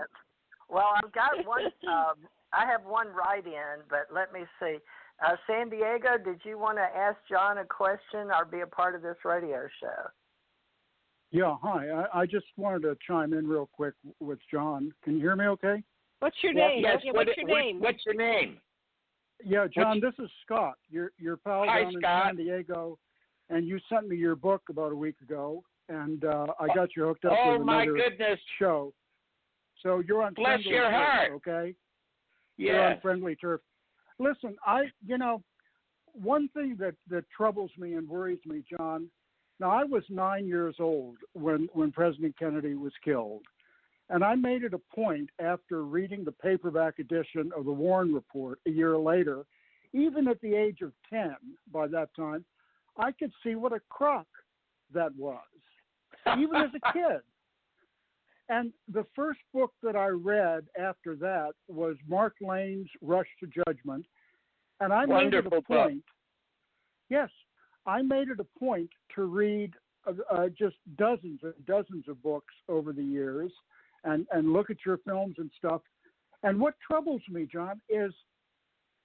Speaker 5: Well, I've got one. I have one write-in, but let me see. San Diego, did you want to ask John a question or be a part of this radio show?
Speaker 6: Yeah, hi. I just wanted to chime in real quick with John. Can you hear me okay?
Speaker 3: What's your name?
Speaker 4: Yes.
Speaker 3: What's your name?
Speaker 4: What's your name?
Speaker 6: Yeah, John, this is Scott, your pal
Speaker 4: Hi,
Speaker 6: down
Speaker 4: Scott.
Speaker 6: in San Diego. and you sent me your book about a week ago, and I got you hooked up with
Speaker 4: my
Speaker 6: another
Speaker 4: goodness.
Speaker 6: show. So you're on
Speaker 4: Bless
Speaker 6: friendly
Speaker 4: your
Speaker 6: turf,
Speaker 4: heart.
Speaker 6: okay?
Speaker 4: Yeah.
Speaker 6: You're on friendly turf. Listen, one thing that troubles me and worries me, John. Now, I was 9 years old when President Kennedy was killed. And I made it a point after reading the paperback edition of the Warren Report a year later, even at the age of 10 by that time, I could see what a crock that was, even as a kid. And the first book that I read after that was Mark Lane's Rush to Judgment. And I made it a point. Yes, I made it a point to read just dozens and dozens of books over the years and look at your films and stuff. And what troubles me, John, is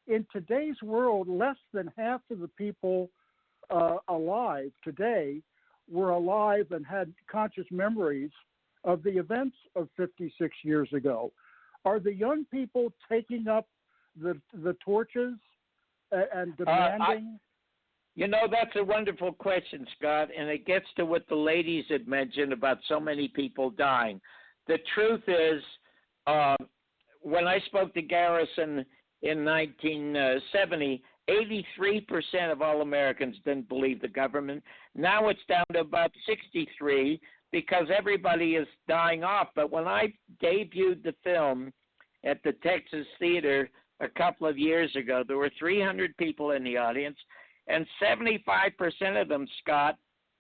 Speaker 6: in today's world, less than half of the people alive today were alive and had conscious memories of the events of 56 years ago. Are the young people taking up the torches and demanding?
Speaker 4: That's a wonderful question, Scott, and it gets to what the ladies had mentioned about so many people dying. The truth is, when I spoke to Garrison in 1970, 83% of all Americans didn't believe the government. Now it's down to about 63 because everybody is dying off. But when I debuted the film at the Texas Theater a couple of years ago, there were 300 people in the audience, and 75% of them, Scott,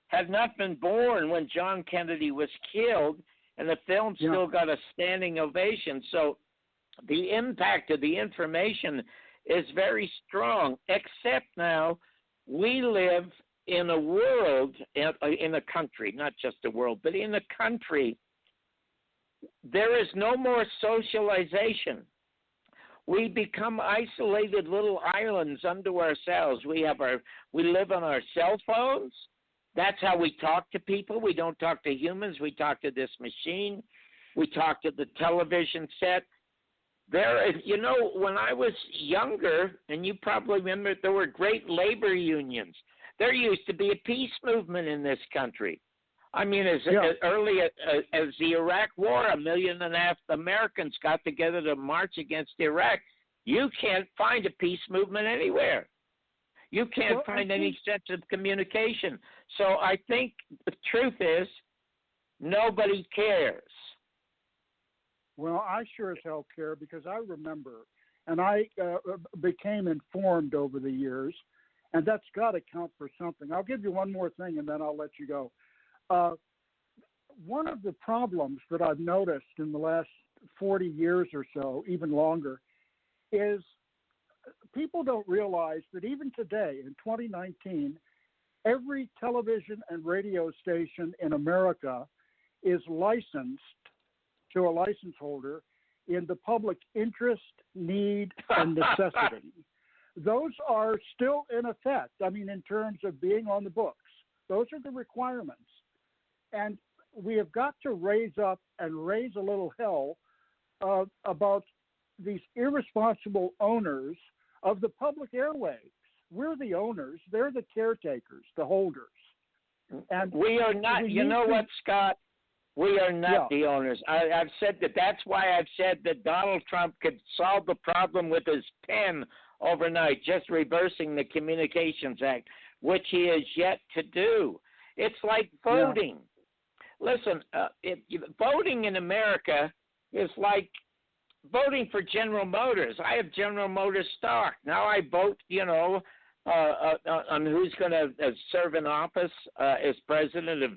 Speaker 4: had not been born when John Kennedy was killed, and the film still got a standing ovation. So the impact of the information is very strong, except now we live in a world, in a country, not just a world, but in a country, there is no more socialization. We become isolated little islands unto ourselves. We live on our cell phones. That's how we talk to people. We don't talk to humans. We talk to this machine. We talk to the television set. When I was younger, and you probably remember, there were great labor unions. There used to be a peace movement in this country. I mean, as early as the Iraq War, 1.5 million Americans got together to march against Iraq. You can't find a peace movement anywhere. You can't find any sense of communication. So I think the truth is nobody cares.
Speaker 6: Well, I sure as hell care because I remember, and I became informed over the years, and that's got to count for something. I'll give you one more thing, and then I'll let you go. One of the problems that I've noticed in the last 40 years or so, even longer, is people don't realize that even today, in 2019, every television and radio station in America is licensed to a license holder in the public interest, need, and necessity. Those are still in effect, in terms of being on the books. Those are the requirements. And we have got to raise up and raise a little hell about these irresponsible owners of the public airwaves. We're the owners. They're the caretakers, the holders. And
Speaker 4: we are not. You know what, Scott? We are not the owners. I've said that. That's why I've said that Donald Trump could solve the problem with his pen overnight, just reversing the Communications Act, which he has yet to do. It's like voting. Listen, voting in America is like voting for General Motors. I have General Motors stock. Now I vote, on who's going to serve in office as president of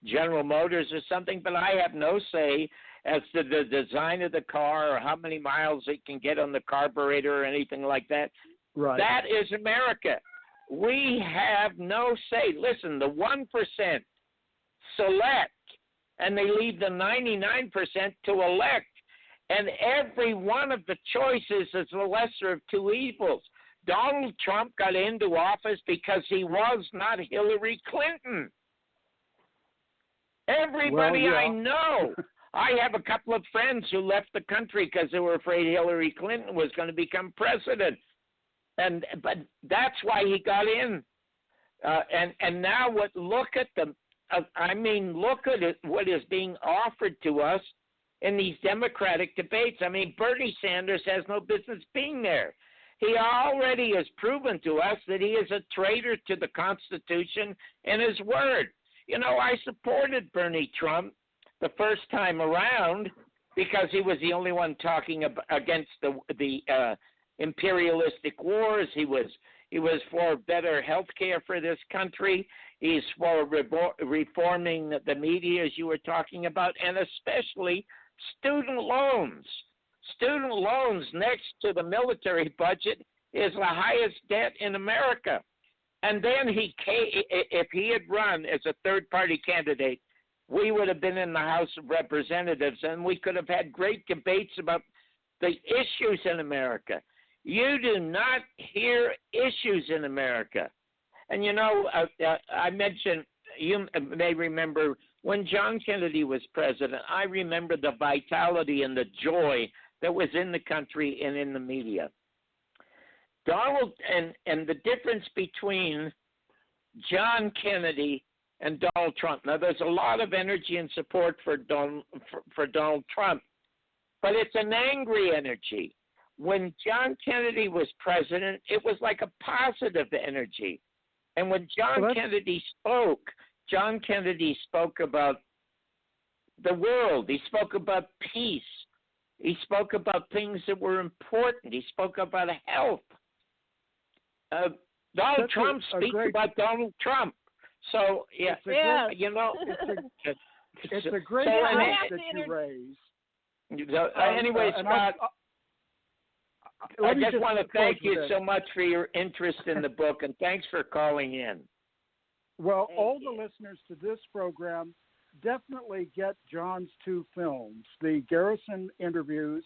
Speaker 4: General Motors or something, but I have no say as to the design of the car or how many miles it can get on the carburetor or anything like that.
Speaker 6: Right.
Speaker 4: That is America. We have no say. Listen, the 1% select, and they leave the 99% to elect. And every one of the choices is the lesser of two evils. Donald Trump got into office because he was not Hillary Clinton. Everybody I know. I have a couple of friends who left the country because they were afraid Hillary Clinton was going to become president. But that's why he got in. And now look at what is being offered to us in these Democratic debates. I mean, Bernie Sanders has no business being there. He already has proven to us that he is a traitor to the Constitution and his word. You know, I supported Bernie Trump the first time around because he was the only one talking against the imperialistic wars. He was for better health care for this country. He's for reforming the media, as you were talking about, and especially student loans. Student loans next to the military budget is the highest debt in America. And then if he had run as a third-party candidate, we would have been in the House of Representatives, and we could have had great debates about the issues in America. You do not hear issues in America. And, you know, I mentioned, you may remember, when John Kennedy was president, I remember the vitality and the joy that was in the country and in the media. Donald, and the difference between John Kennedy and Donald Trump. Now, there's a lot of energy and support for Donald Trump, but it's an angry energy. When John Kennedy was president, it was like a positive energy. And when John Kennedy spoke about the world. He spoke about peace. He spoke about things that were important. He spoke about health. Donald Trump speaks about Donald Trump. So, you know.
Speaker 6: It's a great point that you raise.
Speaker 4: Anyway, Scott, I just want to thank you so much for your interest in the book, and thanks for calling in.
Speaker 6: Well, all the listeners to this program definitely get John's two films, the Garrison interviews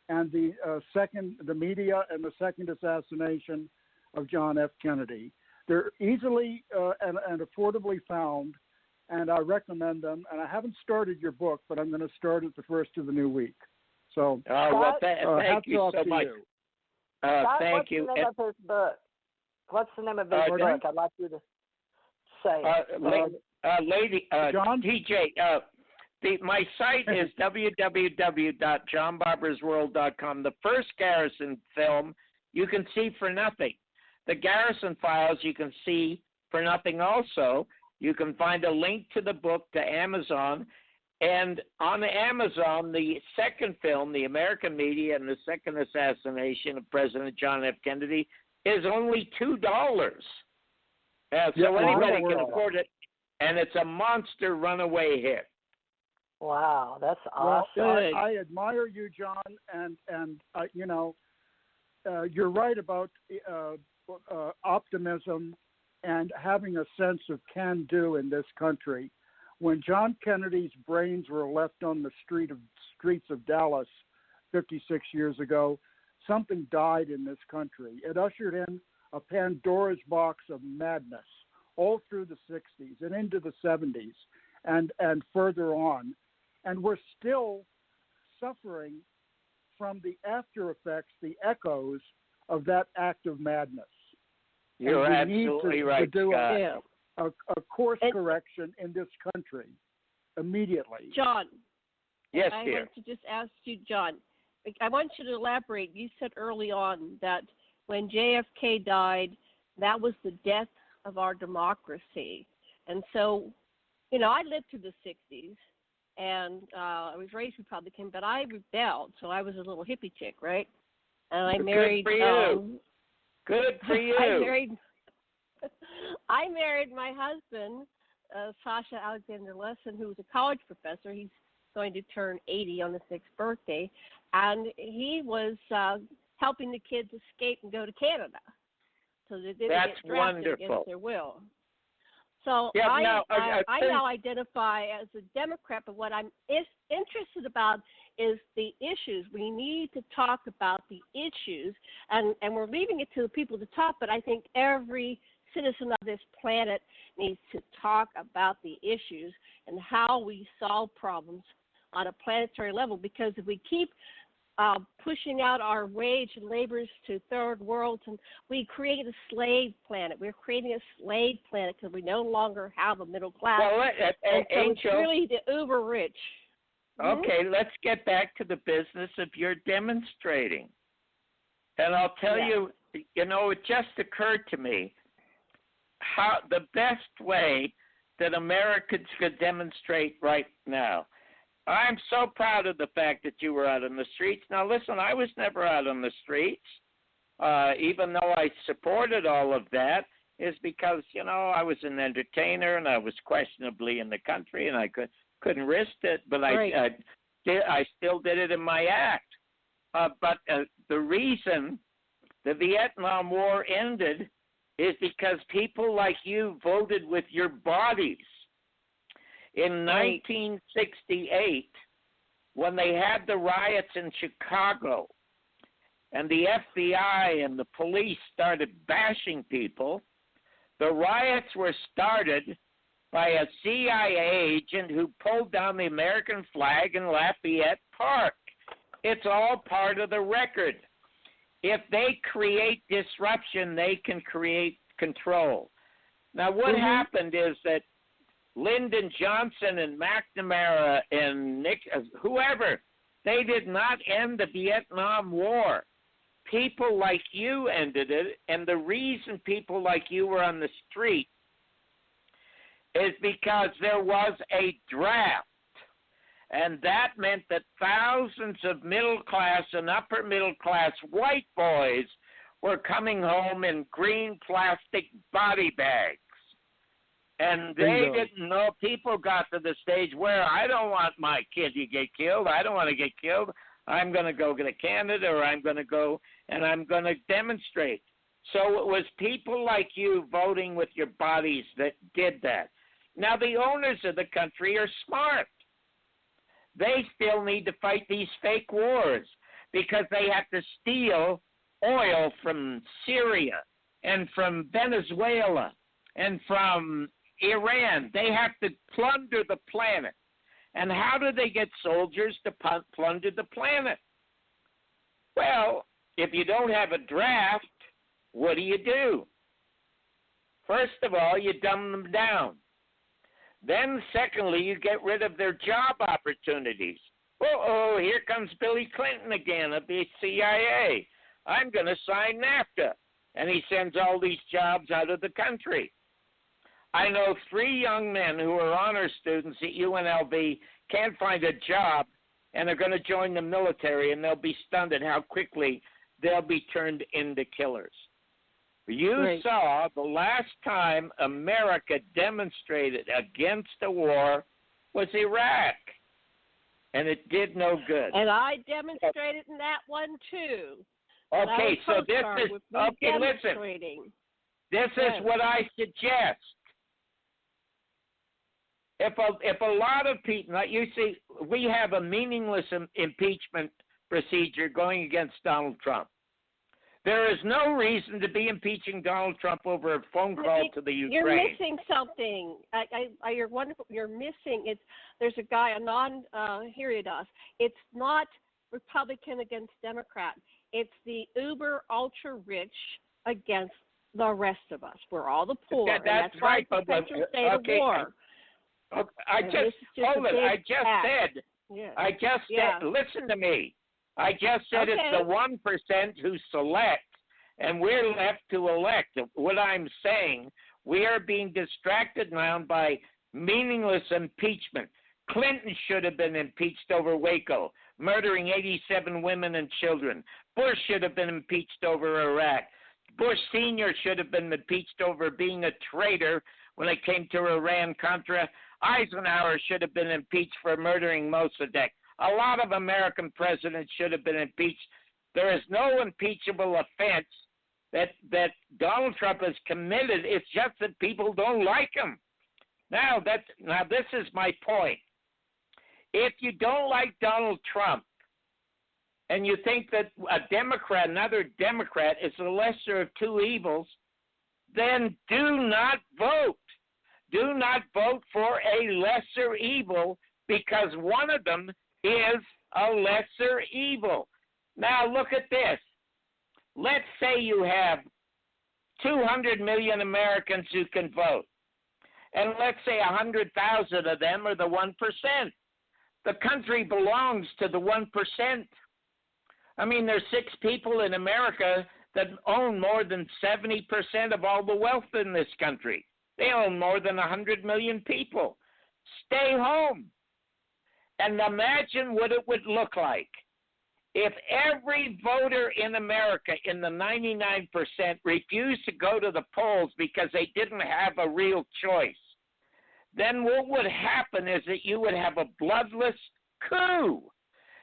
Speaker 6: and the media and the second assassination of John F. Kennedy. They're easily and affordably found, and I recommend them. And I haven't started your book, but I'm going to start it the first of the new week. So,
Speaker 4: thank you so much. Thank you.
Speaker 5: What's the name of his book? What's the name of his book? I'd like you to say.
Speaker 6: John?
Speaker 4: TJ, my site is www.johnbarbersworld.com. The first Garrison film you can see for nothing. The Garrison Files you can see for nothing also. You can find a link to the book to Amazon. And on Amazon, the second film, The American Media and the Second Assassination of President John F. Kennedy, is only $2. So anybody can afford it, and it's a monster runaway hit.
Speaker 5: Wow, that's awesome.
Speaker 6: Well, I admire you, John, and you know, you're right about optimism and having a sense of can-do in this country. When John Kennedy's brains were left on the streets of Dallas 56 years ago, something died in this country. It ushered in a Pandora's box of madness all through the 60s and into the 70s and further on. And we're still suffering from the after effects, the echoes of that act of madness.
Speaker 4: You're absolutely right, Scott.
Speaker 6: A course correction in this country immediately.
Speaker 3: John.
Speaker 4: Yes,
Speaker 3: I
Speaker 4: dear.
Speaker 3: want to just ask you, John, I want you to elaborate. You said early on that when JFK died, that was the death of our democracy. And so, you know, I lived through the 60s, and I was raised Republican, but I rebelled, so I was a little hippie chick, right? And I married.
Speaker 4: Good for you. Good for you.
Speaker 3: I married my husband, Sasha Alexander Lessin, who was a college professor. He's going to turn 80 on the 6th birthday, and he was helping the kids escape and go to Canada, so they didn't get drafted against their will. So I now identify as a Democrat, but what I'm interested about is the issues. We need to talk about the issues, and we're leaving it to the people to talk, but I think every citizen of this planet needs to talk about the issues and how we solve problems on a planetary level, because if we keep pushing out our wage and labors to third worlds, and we created a slave planet. We're creating a slave planet because we no longer have a middle class.
Speaker 4: Well,
Speaker 3: and so
Speaker 4: Angel,
Speaker 3: it's really the uber rich.
Speaker 4: Okay, let's get back to the business of your demonstrating. And I'll tell you, it just occurred to me how the best way that Americans could demonstrate right now. I'm so proud of the fact that you were out on the streets. Now, listen, I was never out on the streets, even though I supported all of that, is because, I was an entertainer and I was questionably in the country and I couldn't risk it, but I still did it in my act. But the reason the Vietnam War ended is because people like you voted with your bodies. In 1968, when they had the riots in Chicago and the FBI and the police started bashing people, the riots were started by a CIA agent who pulled down the American flag in Lafayette Park. It's all part of the record. If they create disruption, they can create control. Now, what happened is that Lyndon Johnson and McNamara and whoever, they did not end the Vietnam War. People like you ended it, and the reason people like you were on the street is because there was a draft. And that meant that thousands of middle-class and upper-middle-class white boys were coming home in green plastic body bags. And they didn't know. People got to the stage where I don't want my kid to get killed. I don't want to get killed. I'm going to go to Canada, or I'm going to go and I'm going to demonstrate. So it was people like you voting with your bodies that did that. Now, the owners of the country are smart. They still need to fight these fake wars because they have to steal oil from Syria and from Venezuela and from Iran. They have to plunder the planet. And how do they get soldiers to plunder the planet? Well, if you don't have a draft, what do? First of all, you dumb them down. Then, secondly, you get rid of their job opportunities. Uh-oh, here comes Billy Clinton again of the CIA. I'm going to sign NAFTA. And he sends all these jobs out of the country. I know 3 young men who are honor students at UNLV can't find a job and are going to join the military, and they'll be stunned at how quickly they'll be turned into killers. You saw the last time America demonstrated against a war was Iraq, and it did no good.
Speaker 3: And I demonstrated in that one, too.
Speaker 4: Okay, so this is, okay, listen. This is what I suggest. If a lot of people, you see, we have a meaningless impeachment procedure going against Donald Trump. There is no reason to be impeaching Donald Trump over a phone call to the Ukraine.
Speaker 3: You're missing something. You're wonderful. You're missing. There's a guy, here it is. It's not Republican against Democrat. It's the uber ultra rich against the rest of us. We're all the poor.
Speaker 4: That's right.
Speaker 3: But state of war.
Speaker 4: I just said. Listen to me. I just said it's the 1% who select, and we're left to elect. What I'm saying, we are being distracted now by meaningless impeachment. Clinton should have been impeached over Waco, murdering 87 women and children. Bush should have been impeached over Iraq. Bush Sr. should have been impeached over being a traitor when it came to Iran-Contra. Eisenhower should have been impeached for murdering Mossadegh. A lot of American presidents should have been impeached. There is no impeachable offense that Donald Trump has committed. It's just that people don't like him. Now this is my point. If you don't like Donald Trump and you think that another Democrat is the lesser of two evils, then do not vote. Do not vote for a lesser evil because one of them is a lesser evil. Now look at this. Let's say you have 200 million Americans who can vote. And let's say 100,000 of them are the 1%. The country belongs to the 1%. I mean, there's 6 people in America that own more than 70% of all the wealth in this country. They own more than 100 million people. Stay home. And imagine what it would look like if every voter in America in the 99% refused to go to the polls because they didn't have a real choice. Then what would happen is that you would have a bloodless coup.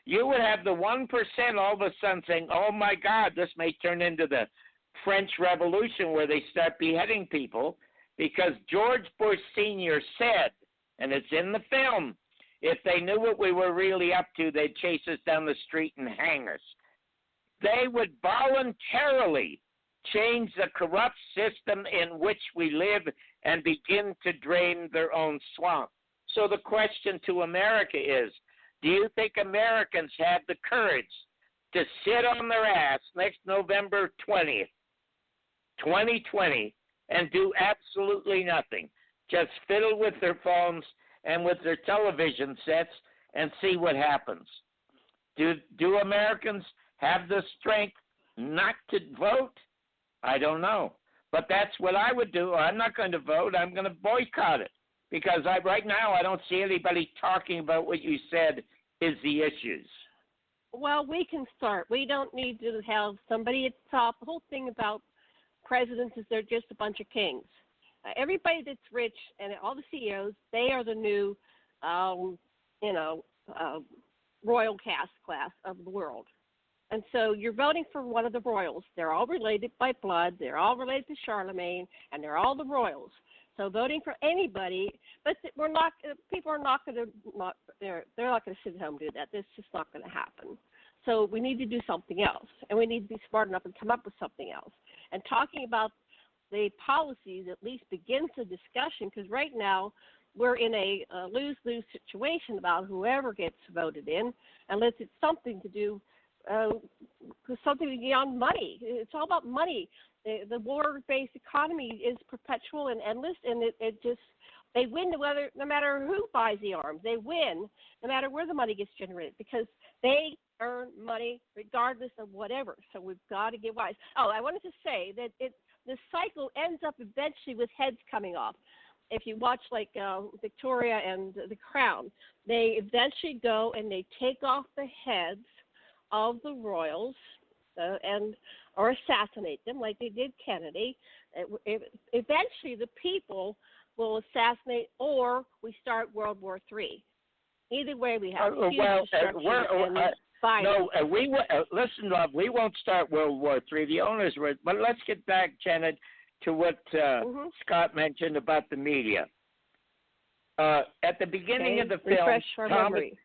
Speaker 4: You would have the 1% all of a sudden saying, oh, my God, this may turn into the French Revolution where they start beheading people, because George Bush Sr. said, and it's in the film, if they knew what we were really up to, they'd chase us down the street and hang us. They would voluntarily change the corrupt system in which we live and begin to drain their own swamp. So the question to America is, do you think Americans have the courage to sit on their ass next November 20th, 2020, and do absolutely nothing? Just fiddle with their phones and with their television sets and see what happens. Do Americans have the strength not to vote? I don't know. But that's what I would do. I'm not going to vote. I'm going to boycott it, because right now I don't see anybody talking about what you said is the issues.
Speaker 3: Well, we can start. We don't need to have somebody at the top. The whole thing about presidents is they're just a bunch of kings. Everybody that's rich and all the CEOs, they are the new, royal class of the world. And so you're voting for one of the royals. They're all related by blood. They're all related to Charlemagne, and they're all the royals. So voting for anybody, but people are not going to, they're not going to sit at home and do that. That's just not going to happen. So we need to do something else, and we need to be smart enough and come up with something else. And talking about the policies at least begins the discussion, because right now we're in a lose-lose situation about whoever gets voted in, unless it's something to do something beyond money. It's all about money. The war-based economy is perpetual and endless, and it just, they win no matter who buys the arms. They win no matter where the money gets generated, because they earn money regardless of whatever. So we've got to get wise. Oh, I wanted to say that the cycle ends up eventually with heads coming off. If you watch like Victoria and The Crown, they eventually go and they take off the heads of the royals or assassinate them like they did Kennedy. Eventually the people will assassinate, or we start World War III. Either way, we have huge destruction and violence. No,
Speaker 4: listen, love, we won't start World War III. The owners were, but let's get back, Janet, to what Scott mentioned about the media. At the beginning of the film,
Speaker 3: refresh our memory.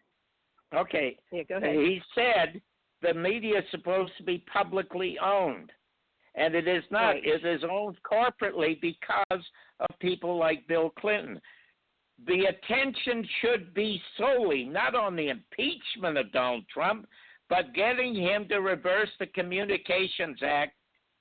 Speaker 4: Okay.
Speaker 3: Yeah, go ahead.
Speaker 4: He said the media is supposed to be publicly owned, and it is not.
Speaker 3: Right.
Speaker 4: It is owned corporately because of people like Bill Clinton. The attention should be solely not on the impeachment of Donald Trump, but getting him to reverse the Communications Act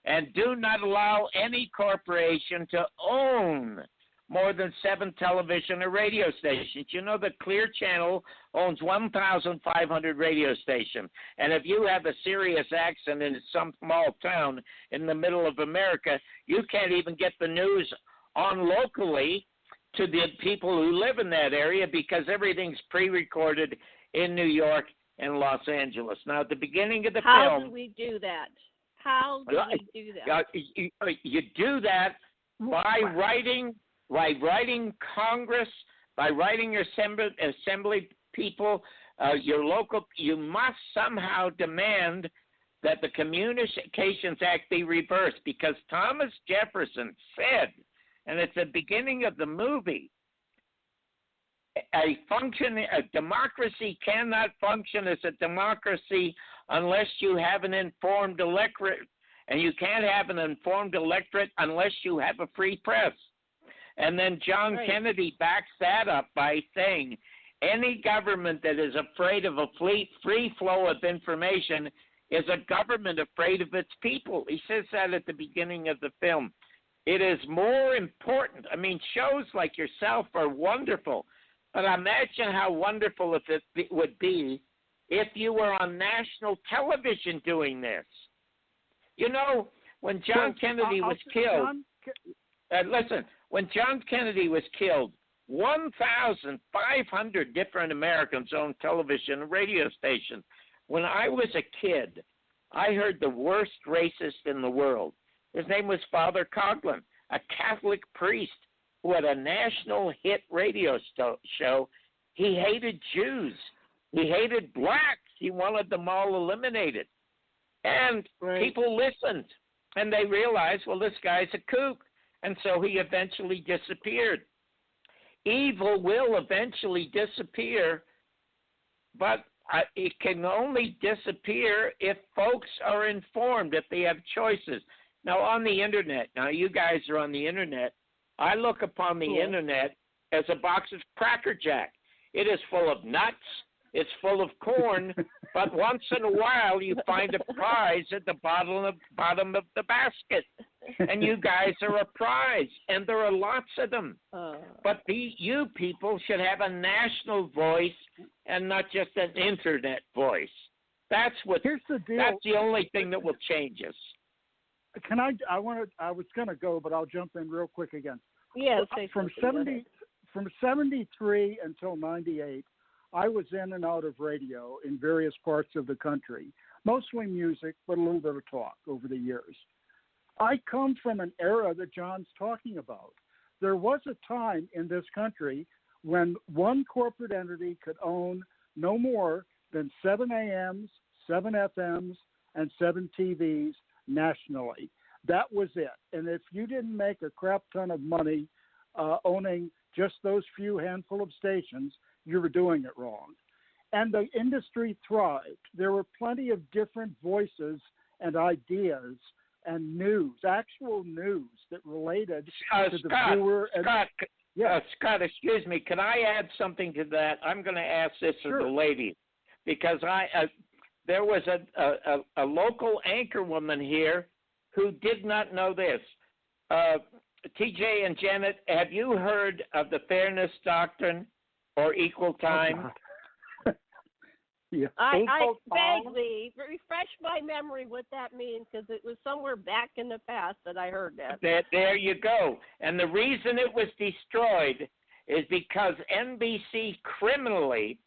Speaker 4: and do not allow any corporation to own more than 7 television or radio stations. You know, the Clear Channel owns 1,500 radio stations. And if you have a serious accident in some small town in the middle of America, you can't even get the news on locally to the people who live in that area, because everything's pre-recorded in New York and Los Angeles. Now, at the beginning of the film...
Speaker 3: How do we do that? How do we do that?
Speaker 4: You do that by writing Congress, by writing your assembly people, your local. You must somehow demand that the Communications Act be reversed, because Thomas Jefferson said, and it's the beginning of the movie, a democracy cannot function as a democracy unless you have an informed electorate, and you can't have an informed electorate unless you have a free press. And then John Kennedy backs that up by saying any government that is afraid of a free flow of information is a government afraid of its people. He says that at the beginning of the film. It is more important. I mean, shows like yourself are wonderful, but imagine how wonderful it would be if you were on national television doing this. You know, when John Kennedy was killed, listen, when John Kennedy was killed, 1,500 different Americans owned television and radio stations. When I was a kid, I heard the worst racist in the world. His name was Father Coughlin, a Catholic priest who had a national hit radio show. He hated Jews. He hated blacks. He wanted them all eliminated. And people listened, and they realized, well, this guy's a kook. And so he eventually disappeared. Evil will eventually disappear, but it can only disappear if folks are informed, if they have choices. Now, on the Internet, now you guys are on the Internet. I look upon the Internet as a box of Cracker Jack. It is full of nuts. It's full of corn, but once in a while you find a prize at the bottom of the basket, and you guys are a prize, and there are lots of them. But you people should have a national voice and not just an Internet voice. Here's the deal. That's the only thing that will change us.
Speaker 6: Can I was going to go, but I'll jump in real quick again.
Speaker 3: Yeah,
Speaker 6: from 73 until 98. I was in and out of radio in various parts of the country, mostly music, but a little bit of talk over the years. I come from an era that John's talking about. There was a time in this country when one corporate entity could own no more than 7 AMs, 7 FMs, and 7 TVs nationally. That was it. And if you didn't make a crap ton of money owning just those few handful of stations, you were doing it wrong. And the industry thrived. There were plenty of different voices and ideas and news, actual news that related to the viewer.
Speaker 4: Scott, excuse me. Can I add something to that? I'm going to ask this of the lady, because there was a local anchorwoman here who did not know this. TJ and Janet, have you heard of the fairness doctrine? Or equal time?
Speaker 6: Yeah.
Speaker 3: I vaguely refresh my memory what that means, because it was somewhere back in the past that I heard that.
Speaker 4: There you go. And the reason it was destroyed is because NBC criminally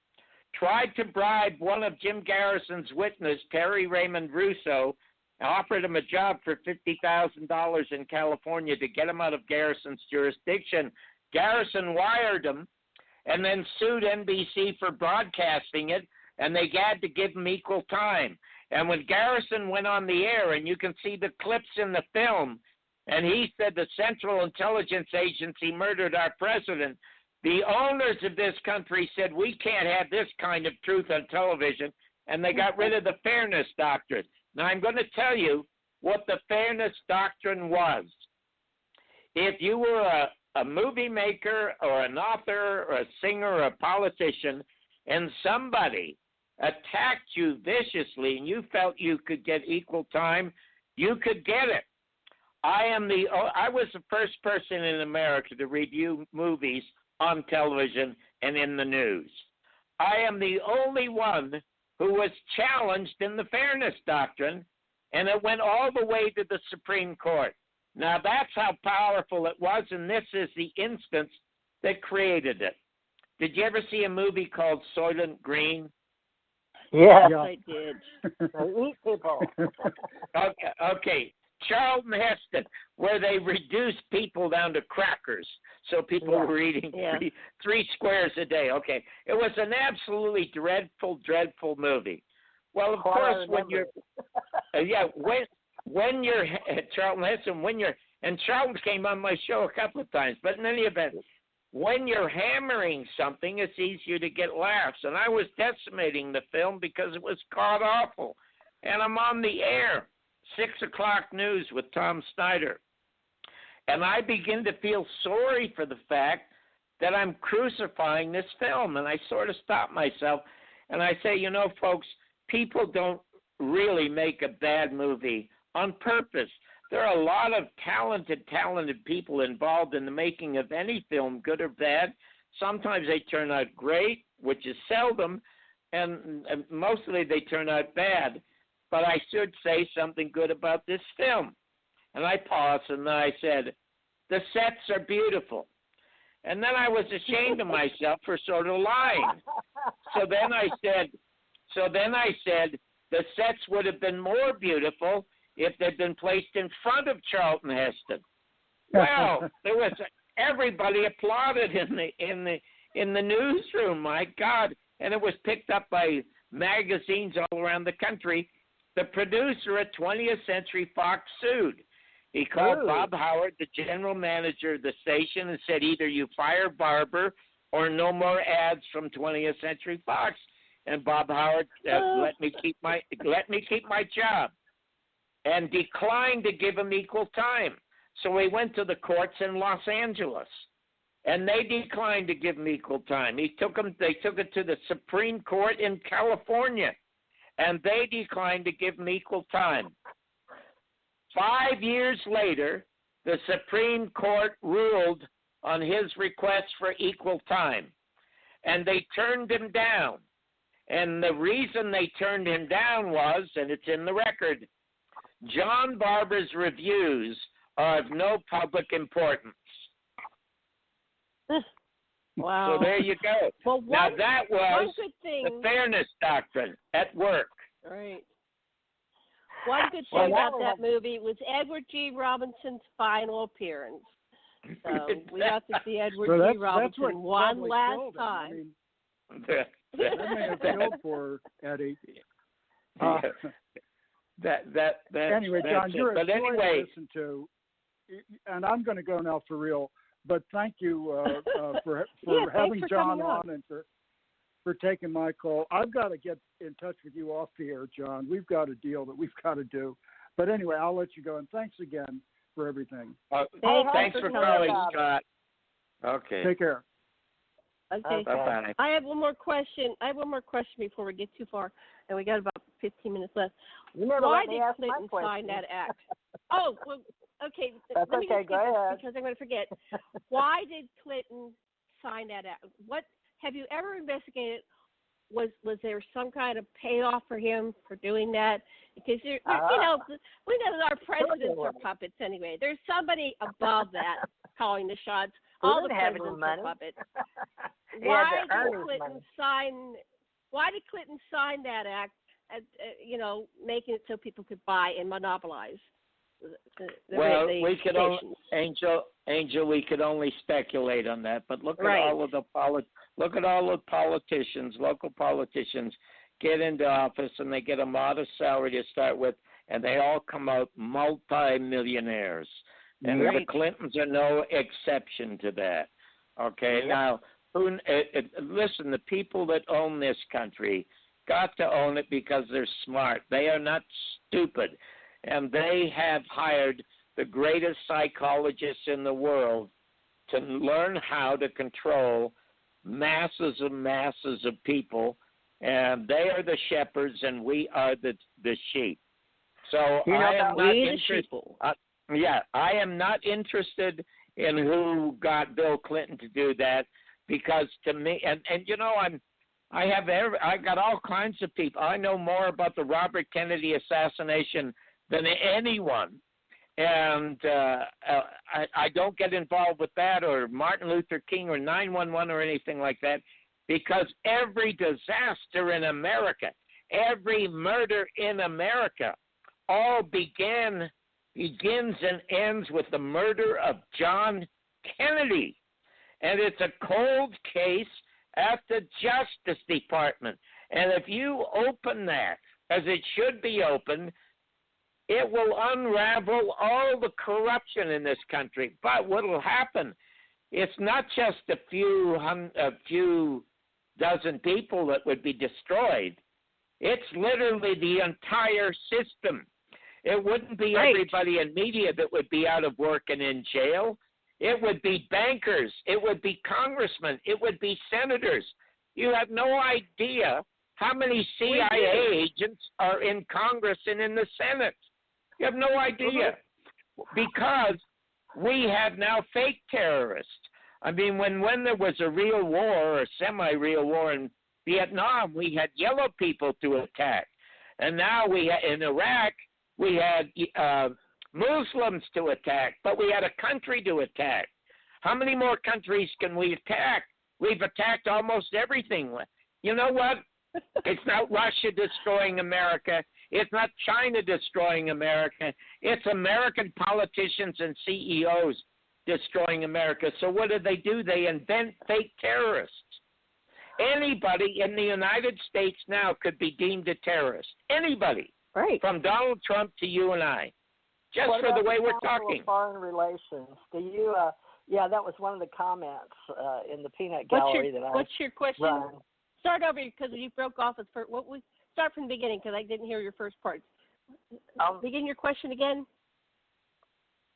Speaker 4: tried to bribe one of Jim Garrison's witnesses, Terry Raymond Russo, offered him a job for $50,000 in California to get him out of Garrison's jurisdiction. Garrison wired him, and then sued NBC for broadcasting it, and they had to give him equal time. And when Garrison went on the air, and you can see the clips in the film, and he said the Central Intelligence Agency murdered our president, the owners of this country said, we can't have this kind of truth on television, and they got rid of the fairness doctrine. Now, I'm going to tell you what the fairness doctrine was. If you were a movie maker or an author or a singer or a politician, and somebody attacked you viciously and you felt you could get equal time, you could get it. I was the first person in America to review movies on television and in the news. I am the only one who was challenged in the fairness doctrine, and it went all the way to the Supreme Court. Now, that's how powerful it was, and this is the instance that created it. Did you ever see a movie called Soylent Green?
Speaker 5: Yes,
Speaker 3: I did.
Speaker 5: Eat people.
Speaker 4: Okay. Charlton Heston, where they reduced people down to crackers, so people were eating three squares a day. Okay. It was an absolutely dreadful movie. Well, of course, when you're when you're Charlton Heston, and Charlton came on my show a couple of times, but in any event, when you're hammering something, it's easier to get laughs. And I was decimating the film because it was god awful. And I'm on the air, 6 o'clock news with Tom Snyder. And I begin to feel sorry for the fact that I'm crucifying this film. And I sort of stop myself and I say, folks, people don't really make a bad movie on purpose. There are a lot of talented people involved in the making of any film, good or bad. Sometimes they turn out great, which is seldom, and mostly they turn out bad. But I should say something good about this film. And I paused, and then I said, the sets are beautiful. And then I was ashamed of myself for sort of lying. So then I said, the sets would have been more beautiful if they'd been placed in front of Charlton Heston. Well, everybody applauded in the newsroom. My God! And it was picked up by magazines all around the country. The producer at 20th Century Fox sued. He called Bob Howard, the general manager of the station, and said, either you fire Barbour or no more ads from 20th Century Fox. And Bob Howard let me keep my job, and declined to give him equal time. So he went to the courts in Los Angeles, and they declined to give him equal time. They took it to the Supreme Court in California, and they declined to give him equal time. 5 years later, the Supreme Court ruled on his request for equal time, and they turned him down. And the reason they turned him down was, and it's in the record, John Barbour's reviews are of no public importance.
Speaker 3: Wow.
Speaker 4: So there you go.
Speaker 3: Well,
Speaker 4: now that was
Speaker 3: the
Speaker 4: fairness doctrine at work.
Speaker 3: Right. One good thing about that movie was Edward G. Robinson's final appearance. So we got to see Edward G. Robinson one last time.
Speaker 6: That may have killed for Eddie. Anyway, John, you're a joy to listen to, and I'm going to go now for real. But thank you for having John on and for taking my call. I've got to get in touch with you off the air, John. We've got a deal that we've got to do. But anyway, I'll let you go. And thanks again for everything.
Speaker 4: Thanks for calling, Scott. Okay.
Speaker 6: Take care.
Speaker 3: Okay.
Speaker 4: Bye-bye.
Speaker 3: I have one more question. Before we get too far, and we got about 15 minutes left. Why did Clinton sign that act? Oh, well, okay.
Speaker 5: That's
Speaker 3: let me
Speaker 5: okay.
Speaker 3: just
Speaker 5: Go ahead.
Speaker 3: Because I'm going to forget. Why did Clinton sign that act? What have you ever investigated? Was there some kind of payoff for him for doing that? Because we know that our presidents are puppets anyway. There's somebody above that calling the shots. All the presidents are puppets. Why did Clinton sign that act? Making it so people could buy and monopolize.
Speaker 4: We could we could only speculate on that. But look at all of the politicians, local politicians, get into office and they get a modest salary to start with, and they all come out multi-millionaires. And the Clintons are no exception to that. Okay, now, listen, the people that own this country got to own it because they're smart. They are not stupid. And they have hired the greatest psychologists in the world to learn how to control masses of people. And they are the shepherds, and we are the sheep. So I am not interested. I am not interested in who got Bill Clinton to do that, because to me, I got all kinds of people. I know more about the Robert Kennedy assassination than anyone, and I don't get involved with that or Martin Luther King or 9/11 or anything like that, because every disaster in America, every murder in America, all begins and ends with the murder of John Kennedy. And it's a cold case at the Justice Department. And if you open that, as it should be opened, it will unravel all the corruption in this country. But what will happen, it's not just a few dozen people that would be destroyed. It's literally the entire system. It wouldn't be everybody in media that would be out of work and in jail. It would be bankers. It would be congressmen. It would be senators. You have no idea How many CIA agents are in Congress and in the Senate? You have no idea. Because we have now fake terrorists. I mean, when there was a real war or semi-real war in Vietnam, we had yellow people to attack. And now in Iraq, we had Muslims to attack, but we had a country to attack. How many more countries can we attack? We've attacked almost everything. You know what? It's not Russia destroying America. It's not China destroying America. It's American politicians and CEOs destroying America. So what do? They invent fake terrorists. Anybody in the United States now could be deemed a terrorist. Anybody.
Speaker 5: Right.
Speaker 4: From Donald Trump to you and I. Just
Speaker 5: what
Speaker 4: for the way we're
Speaker 5: Council
Speaker 4: talking.
Speaker 5: Of Foreign Relations. Do you? Yeah, that was one of the comments in the peanut gallery
Speaker 3: What's your question?
Speaker 5: Run.
Speaker 3: Start over because you broke off. Start from the beginning because I didn't hear your first part. Begin your question again.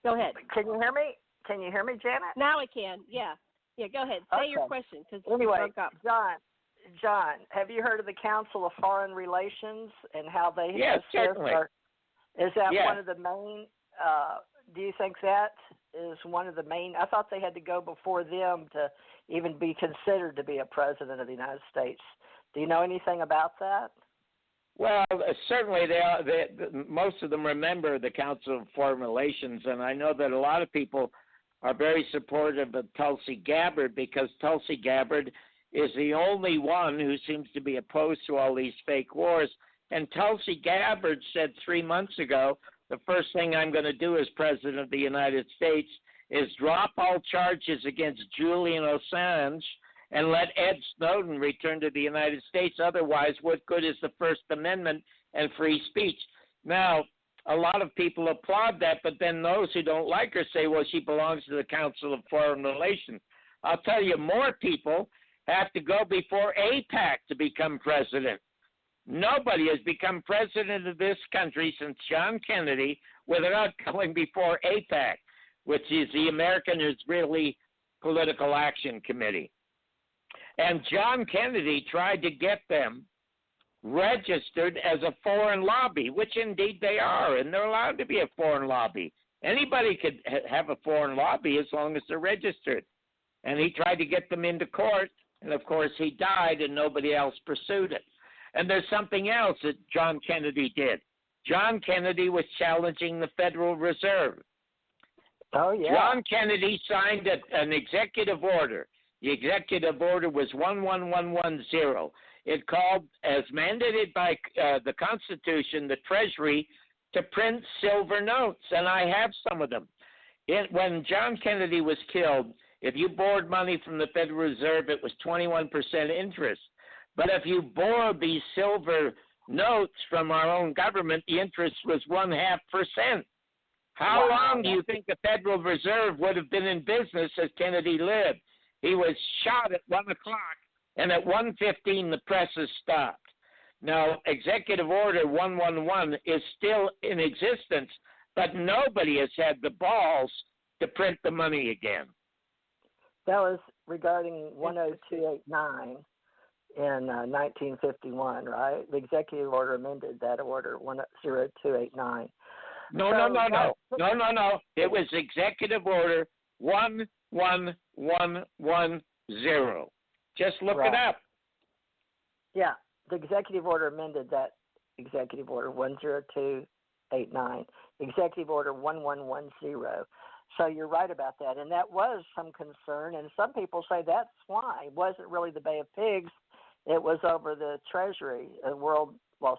Speaker 3: Go ahead.
Speaker 5: Can you hear me? Can you hear me, Janet?
Speaker 3: Now I can. Yeah. Yeah. Go ahead. Say your question because
Speaker 5: anyway,
Speaker 3: you broke up.
Speaker 5: John, have you heard of the Council of Foreign Relations and how they?
Speaker 4: Yes, certainly.
Speaker 5: Is that one of the main? Do you think that is one of the main? I thought they had to go before them to even be considered to be a president of the United States. Do you know anything about that?
Speaker 4: Well, certainly most of them remember the Council of Foreign Relations, and I know that a lot of people are very supportive of Tulsi Gabbard because Tulsi Gabbard is the only one who seems to be opposed to all these fake wars. And Tulsi Gabbard said 3 months ago, the first thing I'm going to do as President of the United States is drop all charges against Julian Assange and let Ed Snowden return to the United States. Otherwise, what good is the First Amendment and free speech? Now, a lot of people applaud that, but then those who don't like her say, well, she belongs to the Council of Foreign Relations. I'll tell you, more people have to go before AIPAC to become president. Nobody has become president of this country since John Kennedy without going before AIPAC, which is the American Israeli Political Action Committee. And John Kennedy tried to get them registered as a foreign lobby, which indeed they are, and they're allowed to be a foreign lobby. Anybody could have a foreign lobby as long as they're registered. And he tried to get them into court, and of course he died and nobody else pursued it. And there's something else that John Kennedy did. John Kennedy was challenging the Federal Reserve.
Speaker 5: Oh, yeah.
Speaker 4: John Kennedy signed an executive order. The executive order was 11110. It called, as mandated by the Constitution, the Treasury to print silver notes, and I have some of them. When John Kennedy was killed, if you borrowed money from the Federal Reserve, it was 21% interest. But if you borrowed these silver notes from our own government, the interest was 0.5%. How long do you think the Federal Reserve would have been in business as Kennedy lived? He was shot at 1 o'clock, and at 1:15 the presses stopped. Now, Executive Order 111 is still in existence, but nobody has had the balls to print the money again.
Speaker 5: That was regarding 10289 in 1951, right? The Executive Order amended that order, 10289.
Speaker 4: No. It was Executive Order 11110. Just look it up.
Speaker 5: Yeah, the Executive Order amended that Executive Order 10289, Executive Order 1110. So you're right about that, and that was some concern, and some people say that's why. It wasn't really the Bay of Pigs. It was over the Treasury,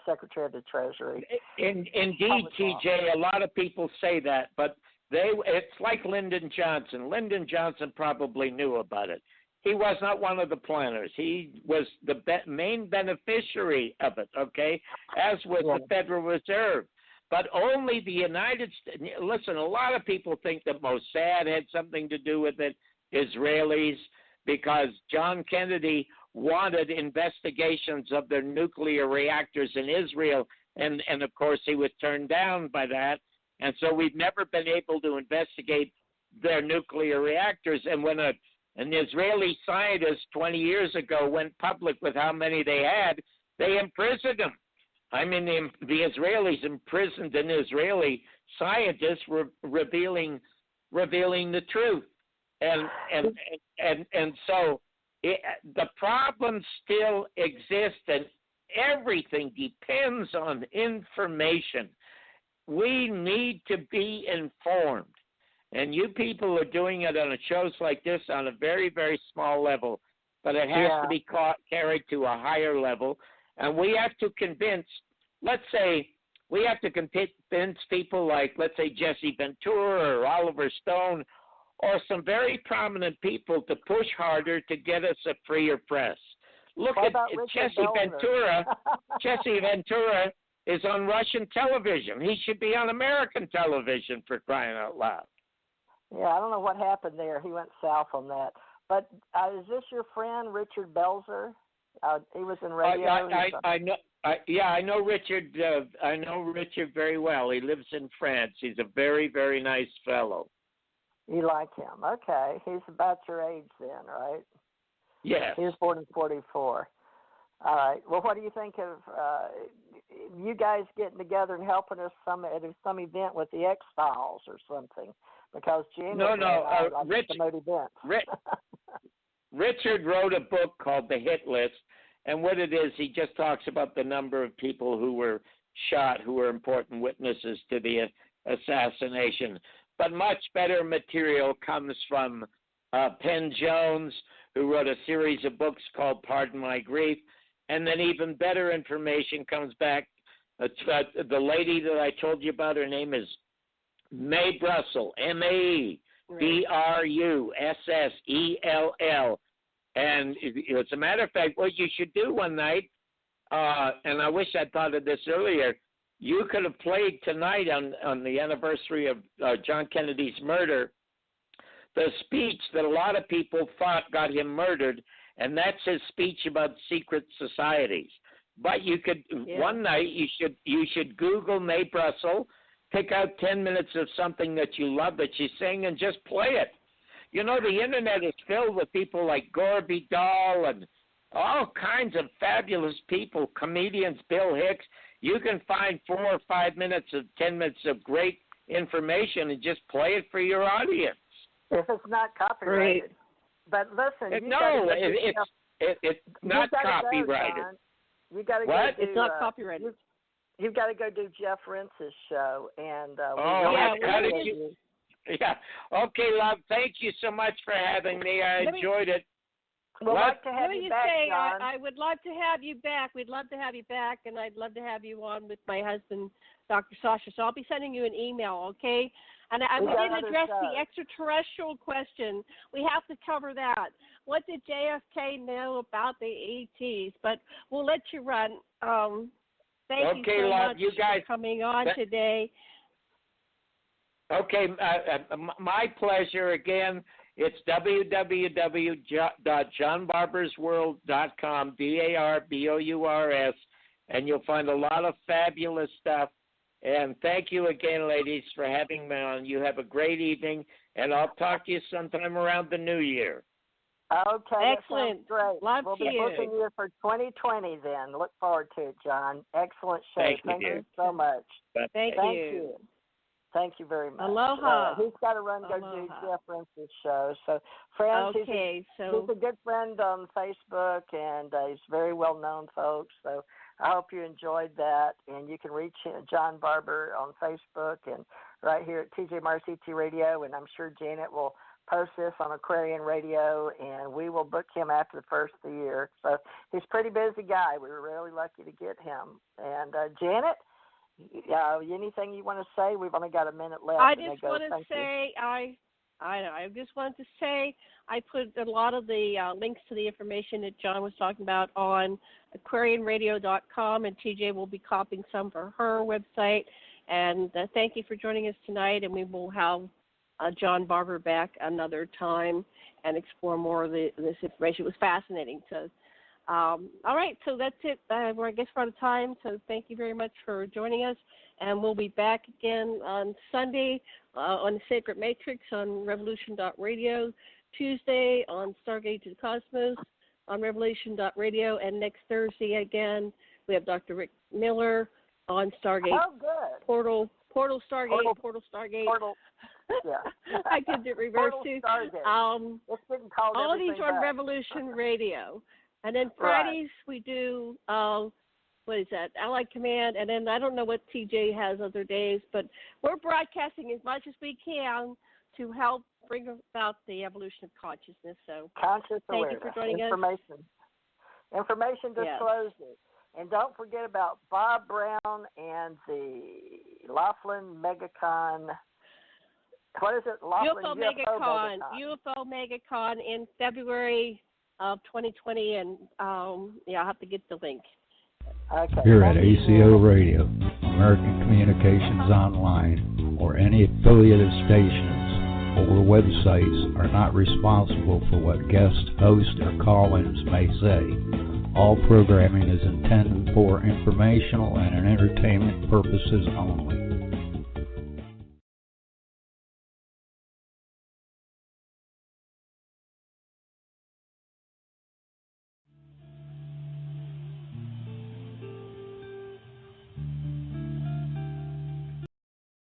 Speaker 5: Secretary of the Treasury.
Speaker 4: Indeed, TJ, a lot of people say that, but it's like Lyndon Johnson. Lyndon Johnson probably knew about it. He was not one of the planners. He was the main beneficiary of it, okay, as was the Federal Reserve. But only the United States. Listen, a lot of people think that Mossad had something to do with it, Israelis, because John Kennedy wanted investigations of their nuclear reactors in Israel, and of course he was turned down by that. And so we've never been able to investigate their nuclear reactors. And when an Israeli scientist 20 years ago went public with how many they had, They imprisoned him. I mean, the Israelis imprisoned an Israeli scientist revealing the truth, and so the problem still exists, and everything depends on information. We need to be informed, and you people are doing it on shows like this on a very, very small level, but it has to be carried to a higher level, and we have to convince, people like, let's say, Jesse Ventura or Oliver Stone or some very prominent people to push harder to get us a freer press. Look at Jesse Ventura. Jesse Ventura is on Russian television. He should be on American television, for crying out loud.
Speaker 5: Yeah, I don't know what happened there. He went south on that. But is this your friend, Richard Belzer? He was in radio.
Speaker 4: I know. I know Richard. I know Richard very well. He lives in France. He's a very, very nice fellow.
Speaker 5: You like him? Okay. He's about your age then, right?
Speaker 4: Yes.
Speaker 5: He was born in 1944. All right. Well, what do you think of you guys getting together and helping us at some event with the X-Files or something? Because Jane like to promote events.
Speaker 4: Richard wrote a book called The Hit List, and what it is, he just talks about the number of people who were shot, who were important witnesses to the assassination. But much better material comes from Penn Jones, who wrote a series of books called Pardon My Grief, and then even better information comes back. The lady that I told you about, her name is Mae Brussell, Maebrusell, and as a matter of fact, what you should do one night, and I wish I'd thought of this earlier, you could have played tonight on the anniversary of John Kennedy's murder, the speech that a lot of people thought got him murdered, and that's his speech about secret societies. But you could one night you should Google Mae Brussell, pick out 10 minutes of something that you love that she's saying, and just play it. You know, the internet is filled with people like Gore Vidal and all kinds of fabulous people, comedians, Bill Hicks. You can find 4 or 5 minutes of 10 minutes of great information and just play it for your audience.
Speaker 5: If it's not copyrighted.
Speaker 2: Right.
Speaker 5: But listen,
Speaker 4: it's not copyrighted.
Speaker 5: You got to go.
Speaker 2: It's not copyrighted.
Speaker 5: You've got to go do Jeff Rentz's show, and
Speaker 4: yeah. Okay, love. Thank you so much for having me. I enjoyed it.
Speaker 5: We'd like to have you back, John.
Speaker 3: I would love to have you back. We'd love to have you back, and I'd love to have you on with my husband, Dr. Sasha. So I'll be sending you an email, okay? And we didn't address the extraterrestrial question. We have to cover that. What did JFK know about the ETs? But we'll let you run. Thank you so much for coming on today. Okay,
Speaker 4: my pleasure again. It's www.johnbarbersworld.com, DARBOURS, and you'll find a lot of fabulous stuff. And thank you again, ladies, for having me on. You have a great evening, and I'll talk to you sometime around the new year.
Speaker 5: Okay,
Speaker 3: excellent.
Speaker 5: Great.
Speaker 3: Love
Speaker 5: we'll be booking you for 2020 then. Look forward to it, John. Excellent show. Thank you so much.
Speaker 3: Thank you.
Speaker 5: Thank you very much.
Speaker 3: Aloha.
Speaker 5: He's got to run go do Jeff Rentz's show. So, friends, he's a good friend on Facebook, and he's very well known, folks. So, I hope you enjoyed that. And you can reach John Barbour on Facebook and right here at TJ Morris ET Radio. And I'm sure Janet will post this on Aquarian Radio, and we will book him after the first of the year. So, he's a pretty busy guy. We were really lucky to get him. And, Janet? Anything you want to say? We've only got a minute left.
Speaker 3: I just want to say I just wanted to say I put a lot of the links to the information that John was talking about on aquarianradio.com, and TJ will be copying some for her website. And thank you for joining us tonight, and we will have John Barbour back another time and explore more of this information. It was fascinating to. All right, so that's it. I guess we're out of time, so thank you very much for joining us, and we'll be back again on Sunday on the Sacred Matrix on Revolution.radio, Tuesday on Stargate to the Cosmos, on Revolution.radio, and next Thursday again we have Dr. Rick Miller on Stargate.
Speaker 5: Oh, good.
Speaker 3: Portal Stargate.
Speaker 5: Portal. Yeah.
Speaker 3: I did it reverse too.
Speaker 5: It's been called
Speaker 3: all of these are on
Speaker 5: back.
Speaker 3: Revolution Radio, and then Fridays we do what is that? Allied Command, and then I don't know what TJ has other days, but we're broadcasting as much as we can to help bring about the evolution of consciousness. So
Speaker 5: conscious
Speaker 3: thank
Speaker 5: awareness.
Speaker 3: You for joining
Speaker 5: Information.
Speaker 3: us.
Speaker 5: Information disclosed. Yes. And don't forget about Bob Brown and the Laughlin Megacon. What is it?
Speaker 3: UFO Megacon in February of 2020, and I'll have to get the link.
Speaker 1: Okay. Here at ACO Radio, American Communications Online, or any affiliated stations or websites are not responsible for what guest hosts or call-ins may say. All programming is intended for informational and entertainment purposes only.